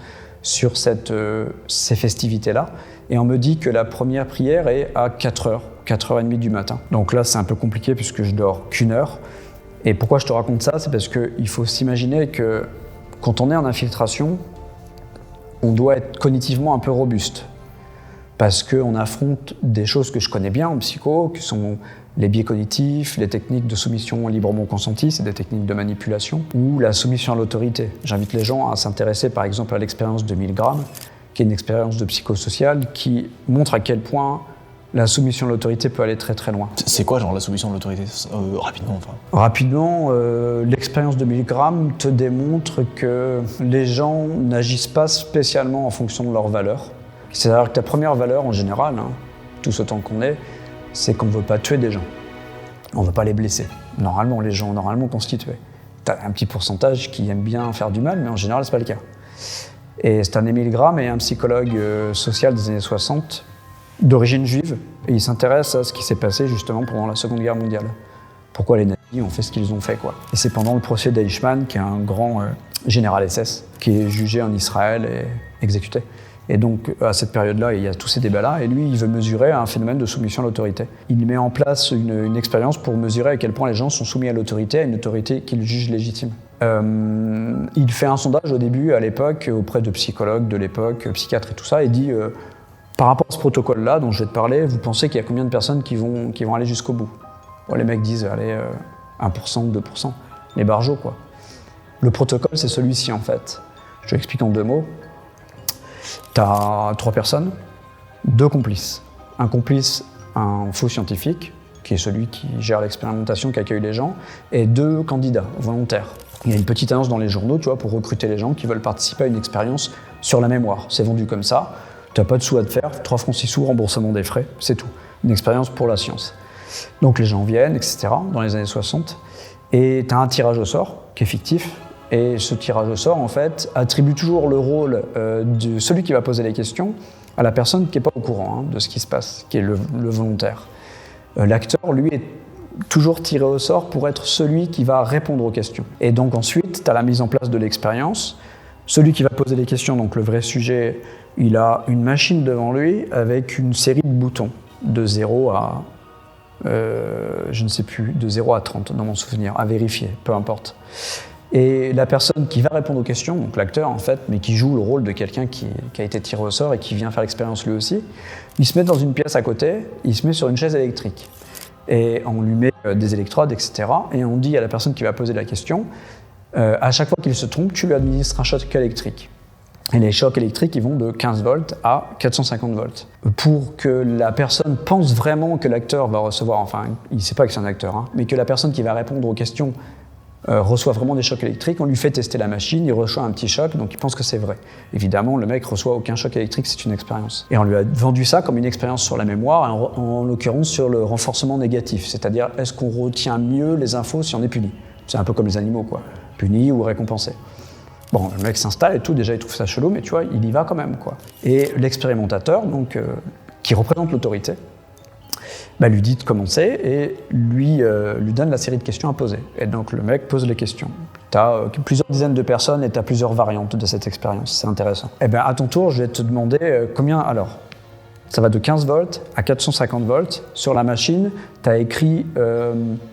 sur ces festivités-là. Et on me dit que la première prière est à 4h30 du matin. Donc là, c'est un peu compliqué puisque je dors qu'une heure. Et pourquoi je te raconte ça? C'est parce qu'il faut s'imaginer que quand on est en infiltration, on doit être cognitivement un peu robuste. Parce qu'on affronte des choses que je connais bien en psycho, qui sont les biais cognitifs, les techniques de soumission librement consentie, c'est des techniques de manipulation, ou la soumission à l'autorité. J'invite les gens à s'intéresser par exemple à l'expérience de 1000 grammes, qui est une expérience de psychosocial qui montre à quel point la soumission à l'autorité peut aller très très loin. C'est quoi genre la soumission à l'autorité rapidement Rapidement, l'expérience de 1000 grammes te démontre que les gens n'agissent pas spécialement en fonction de leurs valeurs. C'est-à-dire que ta première valeur en général, tout ce temps qu'on est, c'est qu'on ne veut pas tuer des gens. On ne veut pas les blesser. Normalement, les gens constitués. Tu as un petit pourcentage qui aime bien faire du mal, mais en général, ce n'est pas le cas. Et Stanley Milgram est un psychologue social des années 60, d'origine juive, et il s'intéresse à ce qui s'est passé justement pendant la Seconde Guerre mondiale. Pourquoi les nazis ont fait ce qu'ils ont fait, quoi. Et c'est pendant le procès d'Eichmann, qui est un grand général SS, qui est jugé en Israël et exécuté. Et donc, à cette période-là, il y a tous ces débats-là, et lui, il veut mesurer un phénomène de soumission à l'autorité. Il met en place une expérience pour mesurer à quel point les gens sont soumis à l'autorité, à une autorité qu'il juge légitime. Il fait un sondage au début, à l'époque, auprès de psychologues de l'époque, psychiatres et tout ça, et dit par rapport à ce protocole-là dont je vais te parler, vous pensez qu'il y a combien de personnes qui vont aller jusqu'au bout? Bon, les mecs disent, allez, 1%, 2%, les barjots, quoi. Le protocole, c'est celui-ci, en fait. Je l'explique en 2 mots. Tu as 3 personnes, 2 complices. Un complice, un faux scientifique, qui est celui qui gère l'expérimentation, qui accueille les gens, et 2 candidats volontaires. Il y a une petite annonce dans les journaux, tu vois, pour recruter les gens qui veulent participer à une expérience sur la mémoire. C'est vendu comme ça, tu n'as pas de sous à te faire, 3 francs 6 sous, remboursement des frais, c'est tout. Une expérience pour la science. Donc les gens viennent, etc., dans les années 60, et tu as un tirage au sort, qui est fictif, et ce tirage au sort, en fait, attribue toujours le rôle de celui qui va poser les questions à la personne qui n'est pas au courant de ce qui se passe, qui est le volontaire. L'acteur, lui, est toujours tiré au sort pour être celui qui va répondre aux questions. Et donc ensuite, tu as la mise en place de l'expérience. Celui qui va poser les questions, donc le vrai sujet, Il a une machine devant lui avec une série de boutons, de 0 à, je ne sais plus, de 0 à 30 dans mon souvenir, à vérifier, peu importe. Et la personne qui va répondre aux questions, donc l'acteur en fait, mais qui joue le rôle de quelqu'un qui a été tiré au sort et qui vient faire l'expérience lui aussi, il se met dans une pièce à côté, il se met sur une chaise électrique. Et on lui met des électrodes, etc. Et on dit à la personne qui va poser la question, à chaque fois qu'il se trompe, tu lui administres un choc électrique. Et les chocs électriques, ils vont de 15 volts à 450 volts. Pour que la personne pense vraiment que l'acteur va recevoir, enfin, il ne sait pas que c'est un acteur, hein, mais que la personne qui va répondre aux questions reçoit vraiment des chocs électriques, on lui fait tester la machine, il reçoit un petit choc, donc il pense que c'est vrai. Évidemment, le mec reçoit aucun choc électrique, c'est une expérience. Et on lui a vendu ça comme une expérience sur la mémoire, en l'occurrence sur le renforcement négatif, c'est-à-dire est-ce qu'on retient mieux les infos si on est puni. C'est un peu comme les animaux, quoi, puni ou récompensé. Bon, le mec s'installe et tout, déjà il trouve ça chelou, mais tu vois, il y va quand même, quoi. Et l'expérimentateur, donc, qui représente l'autorité, lui dit de commencer et lui donne la série de questions à poser. Et donc le mec pose les questions. Tu as plusieurs dizaines de personnes et tu as plusieurs variantes de cette expérience, c'est intéressant. Et bien à ton tour, je vais te demander combien, alors, ça va de 15 volts à 450 volts. Sur la machine, tu as écrit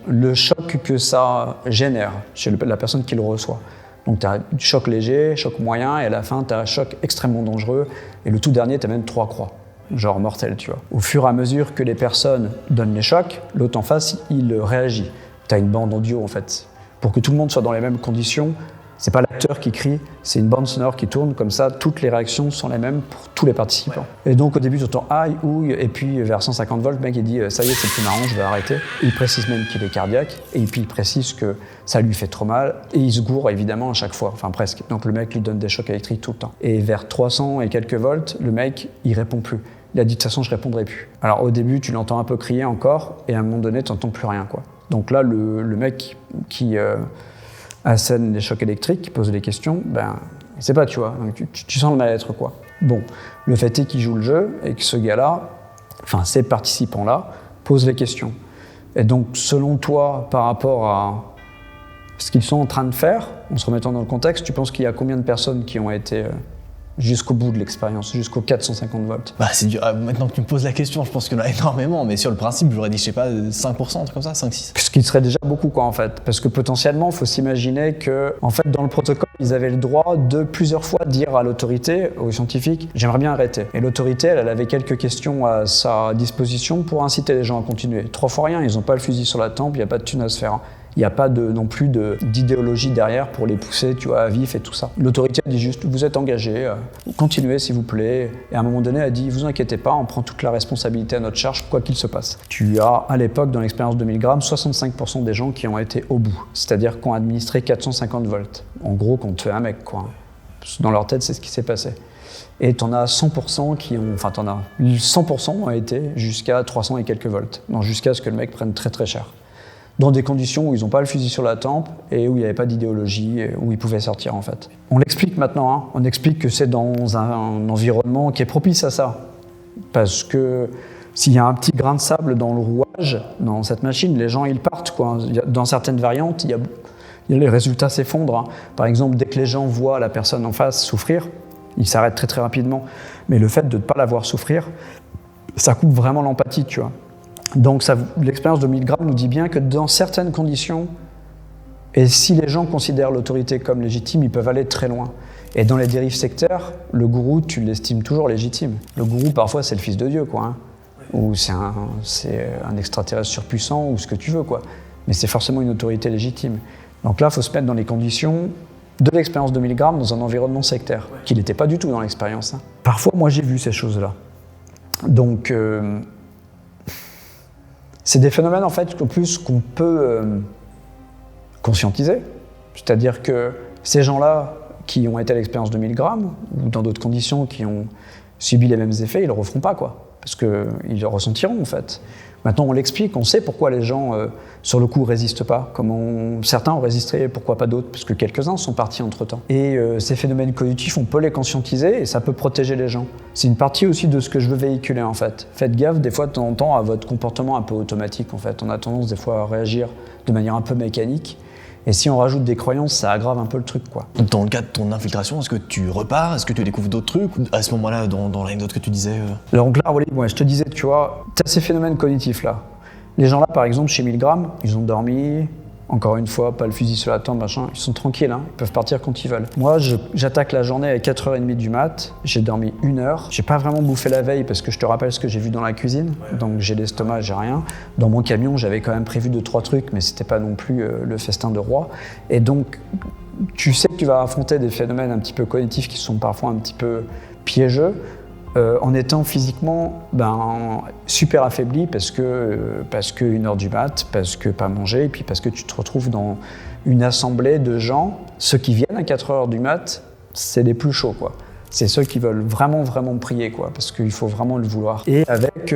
le choc que ça génère chez la personne qui le reçoit. Donc tu as choc léger, choc moyen, et à la fin, tu as un choc extrêmement dangereux. Et le tout dernier, tu as même 3 croix, genre mortel, tu vois. Au fur et à mesure que les personnes donnent les chocs, l'autre en face, il réagit. Tu as une bande audio, en fait. Pour que tout le monde soit dans les mêmes conditions, c'est pas l'acteur qui crie, c'est une bande sonore qui tourne, comme ça, toutes les réactions sont les mêmes pour tous les participants. Ouais. Et donc au début, tu entends aïe, ouille, et puis vers 150 volts, le mec il dit ça y est, c'est plus marrant, je vais arrêter. Il précise même qu'il est cardiaque, et puis il précise que ça lui fait trop mal, et il se gourre évidemment à chaque fois, enfin presque. Donc le mec lui donne des chocs électriques tout le temps. Et vers 300 et quelques volts, le mec, il répond plus. Il a dit de toute façon, je répondrai plus. Alors au début, tu l'entends un peu crier encore, et à un moment donné, tu n'entends plus rien, quoi. Donc là, le mec qui assène les chocs électriques, qui pose les questions, il sait pas, tu vois, donc tu sens le mal-être, quoi. Bon, le fait est qu'il joue le jeu et que ce gars-là, enfin ces participants-là, posent les questions. Et donc, selon toi, par rapport à ce qu'ils sont en train de faire, en se remettant dans le contexte, tu penses qu'il y a combien de personnes qui ont été jusqu'au bout de l'expérience, jusqu'aux 450 volts? C'est dur. Maintenant que tu me poses la question, je pense qu'il y en a énormément, mais sur le principe, j'aurais dit, je sais pas, 5%, un truc comme ça, 5-6. Ce qui serait déjà beaucoup, quoi, en fait. Parce que potentiellement, il faut s'imaginer que, en fait, dans le protocole, ils avaient le droit de plusieurs fois dire à l'autorité, aux scientifiques, j'aimerais bien arrêter. Et l'autorité, elle avait quelques questions à sa disposition pour inciter les gens à continuer. 3 fois rien, ils n'ont pas le fusil sur la tempe, il n'y a pas de thune à se faire. Il n'y a pas non plus d'idéologie derrière pour les pousser, tu vois, à vif et tout ça. L'autorité a dit juste, vous êtes engagés, continuez s'il vous plaît. Et à un moment donné, elle a dit, vous inquiétez pas, on prend toute la responsabilité à notre charge, quoi qu'il se passe. Tu as, à l'époque, dans l'expérience de 1000 grammes, 65% des gens qui ont été au bout, c'est-à-dire qui ont administré 450 volts. En gros, qu'on te fait un mec, quoi. Dans leur tête, c'est ce qui s'est passé. Et t'en as 100% qui ont, enfin t'en as 100% ont été jusqu'à 300 et quelques volts. Donc jusqu'à ce que le mec prenne très très cher. Dans des conditions où ils n'ont pas le fusil sur la tempe et où il n'y avait pas d'idéologie, où ils pouvaient sortir en fait. On l'explique maintenant, hein. On explique que c'est dans un environnement qui est propice à ça. Parce que s'il y a un petit grain de sable dans le rouage, dans cette machine, les gens ils partent, quoi. Dans certaines variantes, les résultats s'effondrent, hein. Par exemple, dès que les gens voient la personne en face souffrir, ils s'arrêtent très très rapidement. Mais le fait de ne pas la voir souffrir, ça coupe vraiment l'empathie, tu vois. Donc l'expérience de 1000 grammes nous dit bien que dans certaines conditions, et si les gens considèrent l'autorité comme légitime, ils peuvent aller très loin. Et dans les dérives sectaires, le gourou, tu l'estimes toujours légitime. Le gourou, parfois, c'est le fils de Dieu, quoi, hein. Ou c'est un extraterrestre surpuissant, ou ce que tu veux, quoi. Mais c'est forcément une autorité légitime. Donc là, il faut se mettre dans les conditions de l'expérience de 1000 grammes dans un environnement sectaire, qui n'était pas du tout dans l'expérience, hein. Parfois, moi, j'ai vu ces choses-là. Donc, c'est des phénomènes en fait qu'on peut conscientiser. C'est-à-dire que ces gens-là qui ont été à l'expérience de 1000 grammes ou dans d'autres conditions qui ont subi les mêmes effets, ils ne le referont pas, quoi. Parce qu'ils le ressentiront en fait. Maintenant on l'explique, on sait pourquoi les gens sur le coup résistent pas. Certains ont résisté, pourquoi pas d'autres, parce que quelques-uns sont partis entre-temps. Et ces phénomènes cognitifs, on peut les conscientiser et ça peut protéger les gens. C'est une partie aussi de ce que je veux véhiculer en fait. Faites gaffe des fois de temps en temps à votre comportement un peu automatique en fait. On a tendance des fois à réagir de manière un peu mécanique Et si on rajoute des croyances, ça aggrave un peu le truc, quoi. Dans le cas de ton infiltration, est-ce que tu repars? Est-ce que tu découvres d'autres trucs? À ce moment-là, dans l'anecdote que tu disais... Donc là, Walid, je te disais, tu vois, tu as ces phénomènes cognitifs-là. Les gens là, par exemple, chez Milgram, ils ont dormi, encore une fois, pas le fusil sur la tempe, machin, ils sont tranquilles, hein, ils peuvent partir quand ils veulent. Moi, j'attaque la journée à 4h30 du mat, j'ai dormi 1 heure, j'ai pas vraiment bouffé la veille parce que je te rappelle ce que j'ai vu dans la cuisine, donc j'ai l'estomac, j'ai rien. Dans mon camion, j'avais quand même prévu 2-3 trucs, mais c'était pas non plus le festin de roi. Et donc, tu sais que tu vas affronter des phénomènes un petit peu cognitifs qui sont parfois un petit peu piégeux, en étant physiquement super affaibli parce que 1h du mat, parce que pas manger, et puis parce que tu te retrouves dans une assemblée de gens, ceux qui viennent à 4h du mat, c'est les plus chauds, quoi. C'est ceux qui veulent vraiment, vraiment prier, quoi, parce qu'il faut vraiment le vouloir. Et avec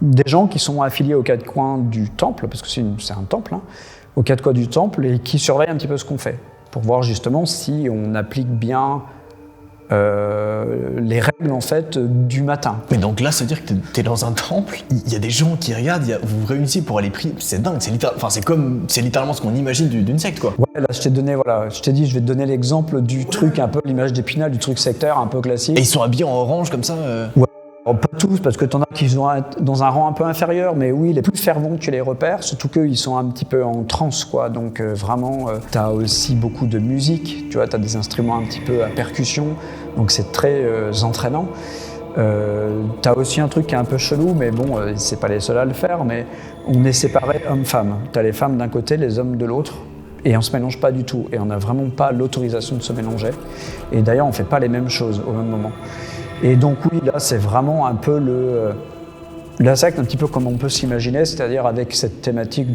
des gens qui sont affiliés aux 4 coins du temple, parce que c'est un temple, hein, aux 4 coins du temple, et qui surveillent un petit peu ce qu'on fait, pour voir justement si on applique bien les règles en fait du matin. Mais donc là, ça veut dire que t'es dans un temple, il y a des gens qui regardent, vous vous réunissez pour aller prier, c'est dingue, c'est littéralement ce qu'on imagine d'une secte, quoi. Ouais, là je t'ai dit, je vais te donner l'exemple du truc un peu, l'image d'Épinal, du truc sectaire un peu classique. Et ils sont habillés en orange comme ça Ouais. Alors, pas tous, parce que t'en as qui sont dans un rang un peu inférieur, mais oui, les plus fervents, tu les repères, surtout qu'eux, ils sont un petit peu en transe, quoi. Donc vraiment, t'as aussi beaucoup de musique, tu vois, t'as des instruments un petit peu à percussion, donc c'est très entraînant. T'as aussi un truc qui est un peu chelou, mais bon, c'est pas les seuls à le faire, mais on est séparés hommes-femmes. T'as les femmes d'un côté, les hommes de l'autre, et on se mélange pas du tout, et on n'a vraiment pas l'autorisation de se mélanger. Et d'ailleurs, on fait pas les mêmes choses au même moment. Et donc oui, là c'est vraiment un peu la secte, un petit peu comme on peut s'imaginer, c'est-à-dire avec cette thématique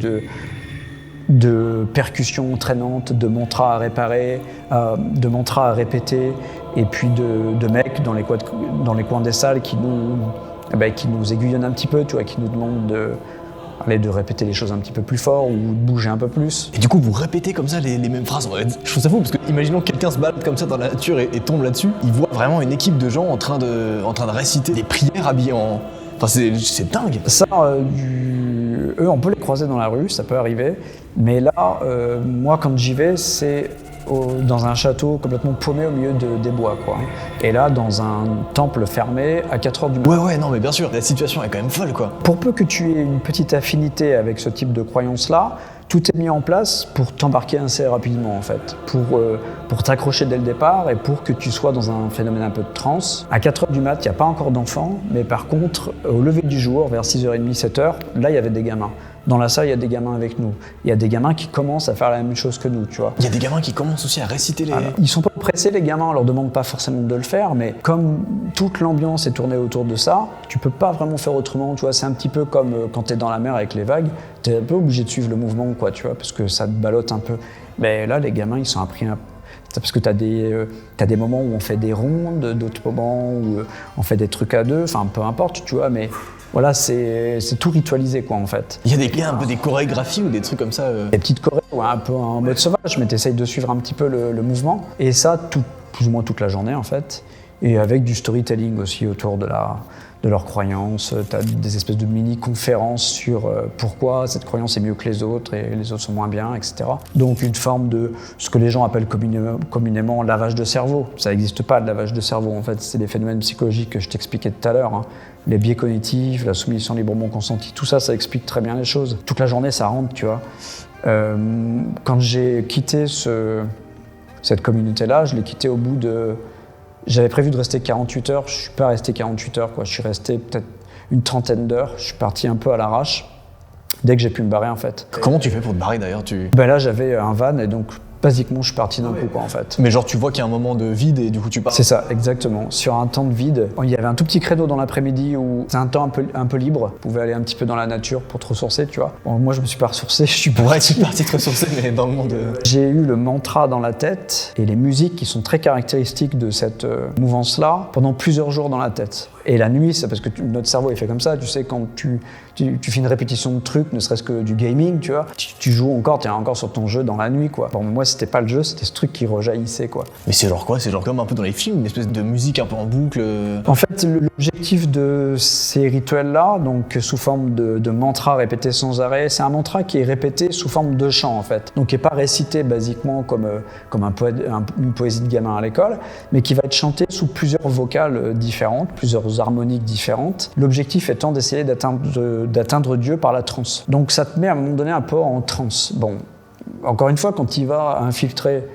de percussions traînantes, de mantras à réparer, de mantras à répéter, et puis de mecs dans les coins des salles qui nous aiguillonnent un petit peu, tu vois, qui nous demandent de répéter les choses un petit peu plus fort ou de bouger un peu plus. Et du coup, vous répétez comme ça les mêmes phrases. Je trouve ça fou parce que imaginons que quelqu'un se balade comme ça dans la nature et tombe là-dessus, il voit vraiment une équipe de gens en train de réciter des prières habillés en... Enfin, c'est dingue. Ça, eux, on peut les croiser dans la rue, ça peut arriver, mais là, moi, quand j'y vais, c'est dans un château complètement paumé au milieu des bois, quoi. Et là, dans un temple fermé à 4h du matin. Ouais, non, mais bien sûr, la situation est quand même folle, quoi. Pour peu que tu aies une petite affinité avec ce type de croyance-là, tout est mis en place pour t'embarquer assez rapidement, en fait, pour t'accrocher dès le départ et pour que tu sois dans un phénomène un peu de transe. À 4h du mat, il n'y a pas encore d'enfants, mais par contre, au lever du jour, vers 6h30, 7h, là, il y avait des gamins. Dans la salle, il y a des gamins avec nous. Il y a des gamins qui commencent à faire la même chose que nous, tu vois. Il y a des gamins qui commencent aussi à réciter les... Alors, ils sont pas pressés, les gamins, on leur demande pas forcément de le faire, mais comme toute l'ambiance est tournée autour de ça, tu peux pas vraiment faire autrement, tu vois. C'est un petit peu comme quand t'es dans la mer avec les vagues, t'es un peu obligé de suivre le mouvement, quoi, tu vois, parce que ça te ballotte un peu. Mais là, les gamins, ils sont appris parce que t'as des moments où on fait des rondes, d'autres moments où on fait des trucs à deux, enfin, peu importe, tu vois, mais... Voilà, c'est tout ritualisé, quoi, en fait. Il y a un peu des chorégraphies ou des trucs comme ça Des petites chorés, ouais, un peu en mode sauvage, mais t'essayes de suivre un petit peu le mouvement. Et ça, plus ou moins toute la journée, en fait. Et avec du storytelling aussi autour de leurs croyances. T'as des espèces de mini-conférences sur pourquoi cette croyance est mieux que les autres et les autres sont moins bien, etc. Donc une forme de ce que les gens appellent communément lavage de cerveau. Ça n'existe pas, de lavage de cerveau, en fait. C'est des phénomènes psychologiques que je t'expliquais tout à l'heure, hein. Les biais cognitifs, la soumission librement consentie, tout ça, ça explique très bien les choses. Toute la journée, ça rentre, tu vois. Quand j'ai quitté cette communauté-là, je l'ai quitté au bout de... J'avais prévu de rester 48 heures, je ne suis pas resté 48 heures, quoi. Je suis resté peut-être une trentaine d'heures, je suis parti un peu à l'arrache, dès que j'ai pu me barrer, en fait. Comment tu fais pour te barrer, d'ailleurs Là, j'avais un van, et donc... Basiquement, je suis parti d'un coup, quoi, en fait. Mais genre, tu vois qu'il y a un moment de vide et du coup, tu pars. C'est ça, exactement. Sur un temps de vide, il y avait un tout petit créneau dans l'après-midi où c'est un temps un peu libre. Tu pouvais aller un petit peu dans la nature pour te ressourcer, tu vois. Bon, moi, je me suis pas ressourcé, je suis parti te ressourcer, mais dans le monde... J'ai eu le mantra dans la tête et les musiques qui sont très caractéristiques de cette mouvance-là pendant plusieurs jours dans la tête. Et la nuit, c'est parce que notre cerveau est fait comme ça. Tu sais, quand tu fais une répétition de trucs, ne serait-ce que du gaming, tu vois, tu joues encore, tu es encore sur ton jeu dans la nuit, quoi. Pour moi, c'était pas le jeu, c'était ce truc qui rejaillissait, quoi. Mais c'est genre quoi? C'est genre comme un peu dans les films, une espèce de musique un peu en boucle. En fait, l'objectif de ces rituels-là, donc sous forme de mantra répété sans arrêt, c'est un mantra qui est répété sous forme de chant, en fait. Donc, qui n'est pas récité basiquement comme une poésie de gamin à l'école, mais qui va être chanté sous plusieurs vocales différentes, plusieurs harmoniques différentes. L'objectif étant d'essayer d'atteindre Dieu par la transe. Donc ça te met à un moment donné un peu en transe. Bon, encore une fois, quand tu vas infiltrer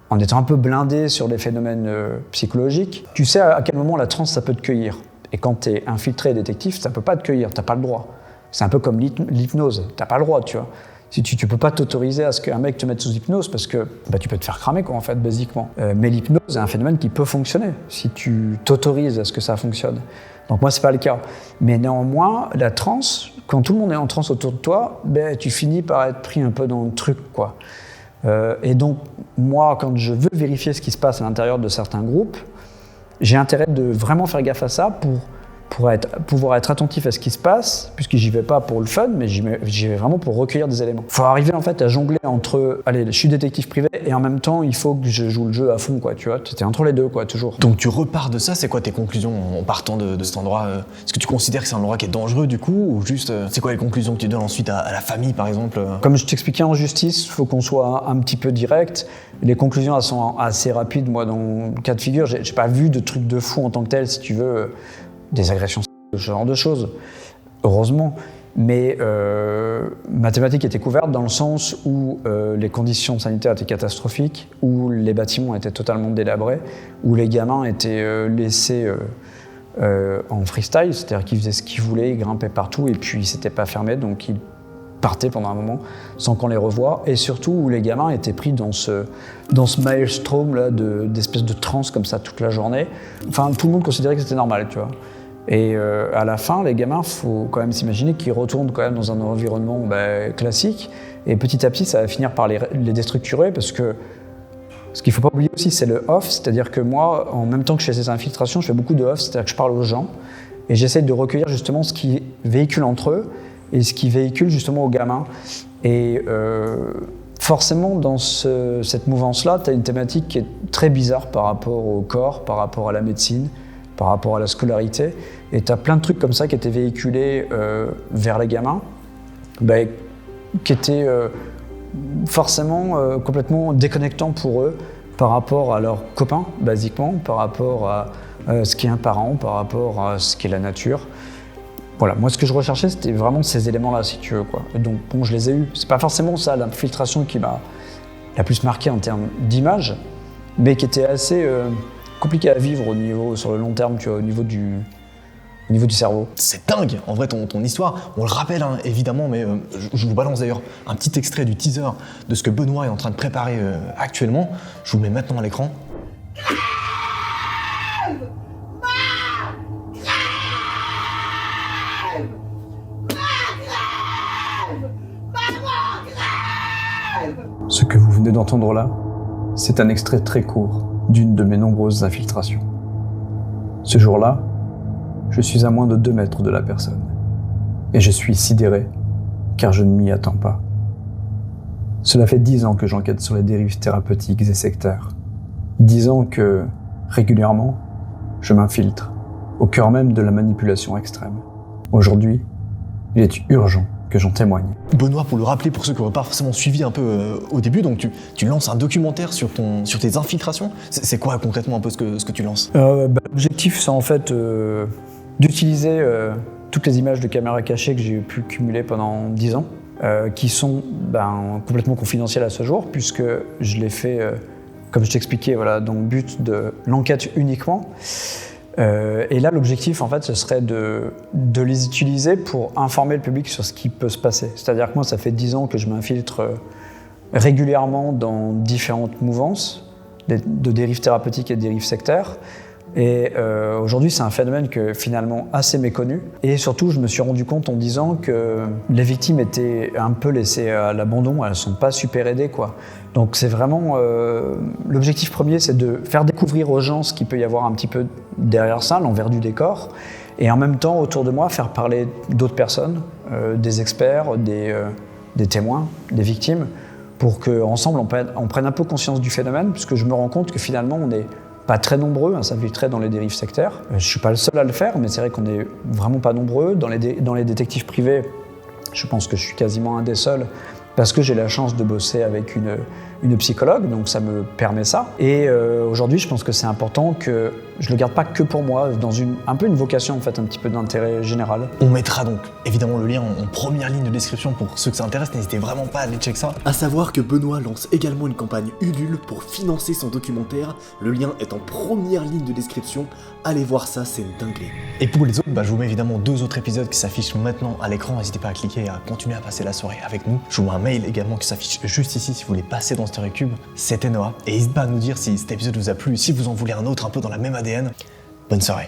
en étant un peu blindé sur les phénomènes psychologiques, tu sais à quel moment la transe ça peut te cueillir. Et quand tu es infiltré et détective, ça ne peut pas te cueillir, tu n'as pas le droit. C'est un peu comme l'hypnose, tu n'as pas le droit, tu vois. Si tu peux pas t'autoriser à ce qu'un mec te mette sous hypnose parce que tu peux te faire cramer, quoi, en fait, basiquement. Mais l'hypnose est un phénomène qui peut fonctionner si tu t'autorises à ce que ça fonctionne. Donc moi, c'est pas le cas. Mais néanmoins, la transe, quand tout le monde est en transe autour de toi, tu finis par être pris un peu dans le truc, quoi. Et donc, moi, quand je veux vérifier ce qui se passe à l'intérieur de certains groupes, j'ai intérêt de vraiment faire gaffe à ça pour pouvoir être attentif à ce qui se passe, puisque j'y vais pas pour le fun, mais j'y vais vraiment pour recueillir des éléments. Il faut arriver en fait à jongler entre, allez, je suis détective privé, et en même temps, il faut que je joue le jeu à fond, quoi, tu vois. C'était entre les deux, quoi, toujours. Donc tu repars de ça, c'est quoi tes conclusions en partant de cet endroit? Est-ce que tu considères que c'est un endroit qui est dangereux du coup, ou juste, c'est quoi les conclusions que tu donnes ensuite à la famille, par exemple? Comme je t'expliquais en justice, il faut qu'on soit un petit peu direct. Les conclusions, elles sont assez rapides. Moi, dans le cas de figure, j'ai pas vu de trucs de fou en tant que tel, si tu veux. Des agressions, ce genre de choses, heureusement. Mais ma thématique était couverte dans le sens où les conditions sanitaires étaient catastrophiques, où les bâtiments étaient totalement délabrés, où les gamins étaient laissés en freestyle, c'est-à-dire qu'ils faisaient ce qu'ils voulaient, ils grimpaient partout et puis ils s'étaient pas fermés, donc ils partaient pendant un moment sans qu'on les revoie, et surtout où les gamins étaient pris dans ce maelstrom là d'espèces de transe comme ça toute la journée. Enfin, tout le monde considérait que c'était normal, tu vois. Et à la fin, les gamins, faut quand même s'imaginer qu'ils retournent quand même dans un environnement classique, et petit à petit, ça va finir par les déstructurer, parce que ce qu'il ne faut pas oublier aussi, c'est le off, c'est-à-dire que moi, en même temps que je fais ces infiltrations, je fais beaucoup de off, c'est-à-dire que je parle aux gens, et j'essaie de recueillir justement ce qui véhicule entre eux, et ce qui véhicule justement aux gamins. Et forcément, dans cette mouvance-là, tu as une thématique qui est très bizarre par rapport au corps, par rapport à la médecine, par rapport à la scolarité, et tu as plein de trucs comme ça qui étaient véhiculés vers les gamins, qui étaient forcément complètement déconnectants pour eux par rapport à leurs copains, basiquement, par rapport à ce qu'est un parent, par rapport à ce qu'est la nature. Voilà, moi ce que je recherchais, c'était vraiment ces éléments-là, si tu veux, quoi. Et donc, bon, je les ai eus. C'est pas forcément ça, l'infiltration qui m'a la plus marquée en termes d'image, mais qui était assez compliqué à vivre sur le long terme, tu vois, au niveau du cerveau. C'est dingue, en vrai, ton histoire. On le rappelle, hein, évidemment, mais je vous balance d'ailleurs un petit extrait du teaser de ce que Benoît est en train de préparer actuellement. Je vous le mets maintenant à l'écran. Ce que vous venez d'entendre là, c'est un extrait très court d'une de mes nombreuses infiltrations. Ce jour-là, je suis à moins de 2 mètres de la personne. Et je suis sidéré, car je ne m'y attends pas. Cela fait 10 ans que j'enquête sur les dérives thérapeutiques et sectaires. 10 ans que, régulièrement, je m'infiltre au cœur même de la manipulation extrême. Aujourd'hui, il est urgent que j'en témoigne. Benoît, pour le rappeler, pour ceux qui n'auraient pas forcément suivi un peu au début, donc tu lances un documentaire sur tes infiltrations. C'est quoi concrètement un peu ce que tu lances? L'objectif, c'est en fait d'utiliser toutes les images de caméras cachées que j'ai pu cumuler pendant 10 ans, qui sont complètement confidentielles à ce jour, puisque je l'ai fait, comme je t'expliquais, voilà, dans le but de l'enquête uniquement. Et là, l'objectif, en fait, ce serait de les utiliser pour informer le public sur ce qui peut se passer. C'est-à-dire que moi, ça fait 10 ans que je m'infiltre régulièrement dans différentes mouvances de dérives thérapeutiques et de dérives sectaires. Et aujourd'hui, c'est un phénomène que finalement assez méconnu. Et surtout, je me suis rendu compte en 10 ans que les victimes étaient un peu laissées à l'abandon, elles ne sont pas super aidées, quoi. Donc c'est vraiment... l'objectif premier, c'est de faire découvrir aux gens ce qu'il peut y avoir un petit peu derrière ça, l'envers du décor. Et en même temps, autour de moi, faire parler d'autres personnes, des experts, des témoins, des victimes, pour qu'ensemble, on prenne un peu conscience du phénomène, puisque je me rends compte que finalement, on n'est pas très nombreux à s'infiltrer dans les dérives sectaires. Je ne suis pas le seul à le faire, mais c'est vrai qu'on n'est vraiment pas nombreux. Dans les détectives privés, je pense que je suis quasiment un des seuls, parce que j'ai la chance de bosser avec une psychologue, donc ça me permet ça. Et aujourd'hui, je pense que c'est important que je ne le garde pas que pour moi, dans un peu une vocation, en fait, un petit peu d'intérêt général. On mettra donc évidemment le lien en première ligne de description pour ceux que ça intéresse, n'hésitez vraiment pas à aller checker ça. À savoir que Benoît lance également une campagne Ulule pour financer son documentaire, le lien est en première ligne de description, allez voir ça, c'est une dinguerie. Et pour les autres, je vous mets évidemment 2 autres épisodes qui s'affichent maintenant à l'écran, n'hésitez pas à cliquer et à continuer à passer la soirée avec nous. Je vous mets un mail également qui s'affiche juste ici si vous voulez passer dans StoryCube. C'était Noah, et n'hésitez pas à nous dire si cet épisode vous a plu, si vous en voulez un autre un peu dans la même ADN. Bonne soirée.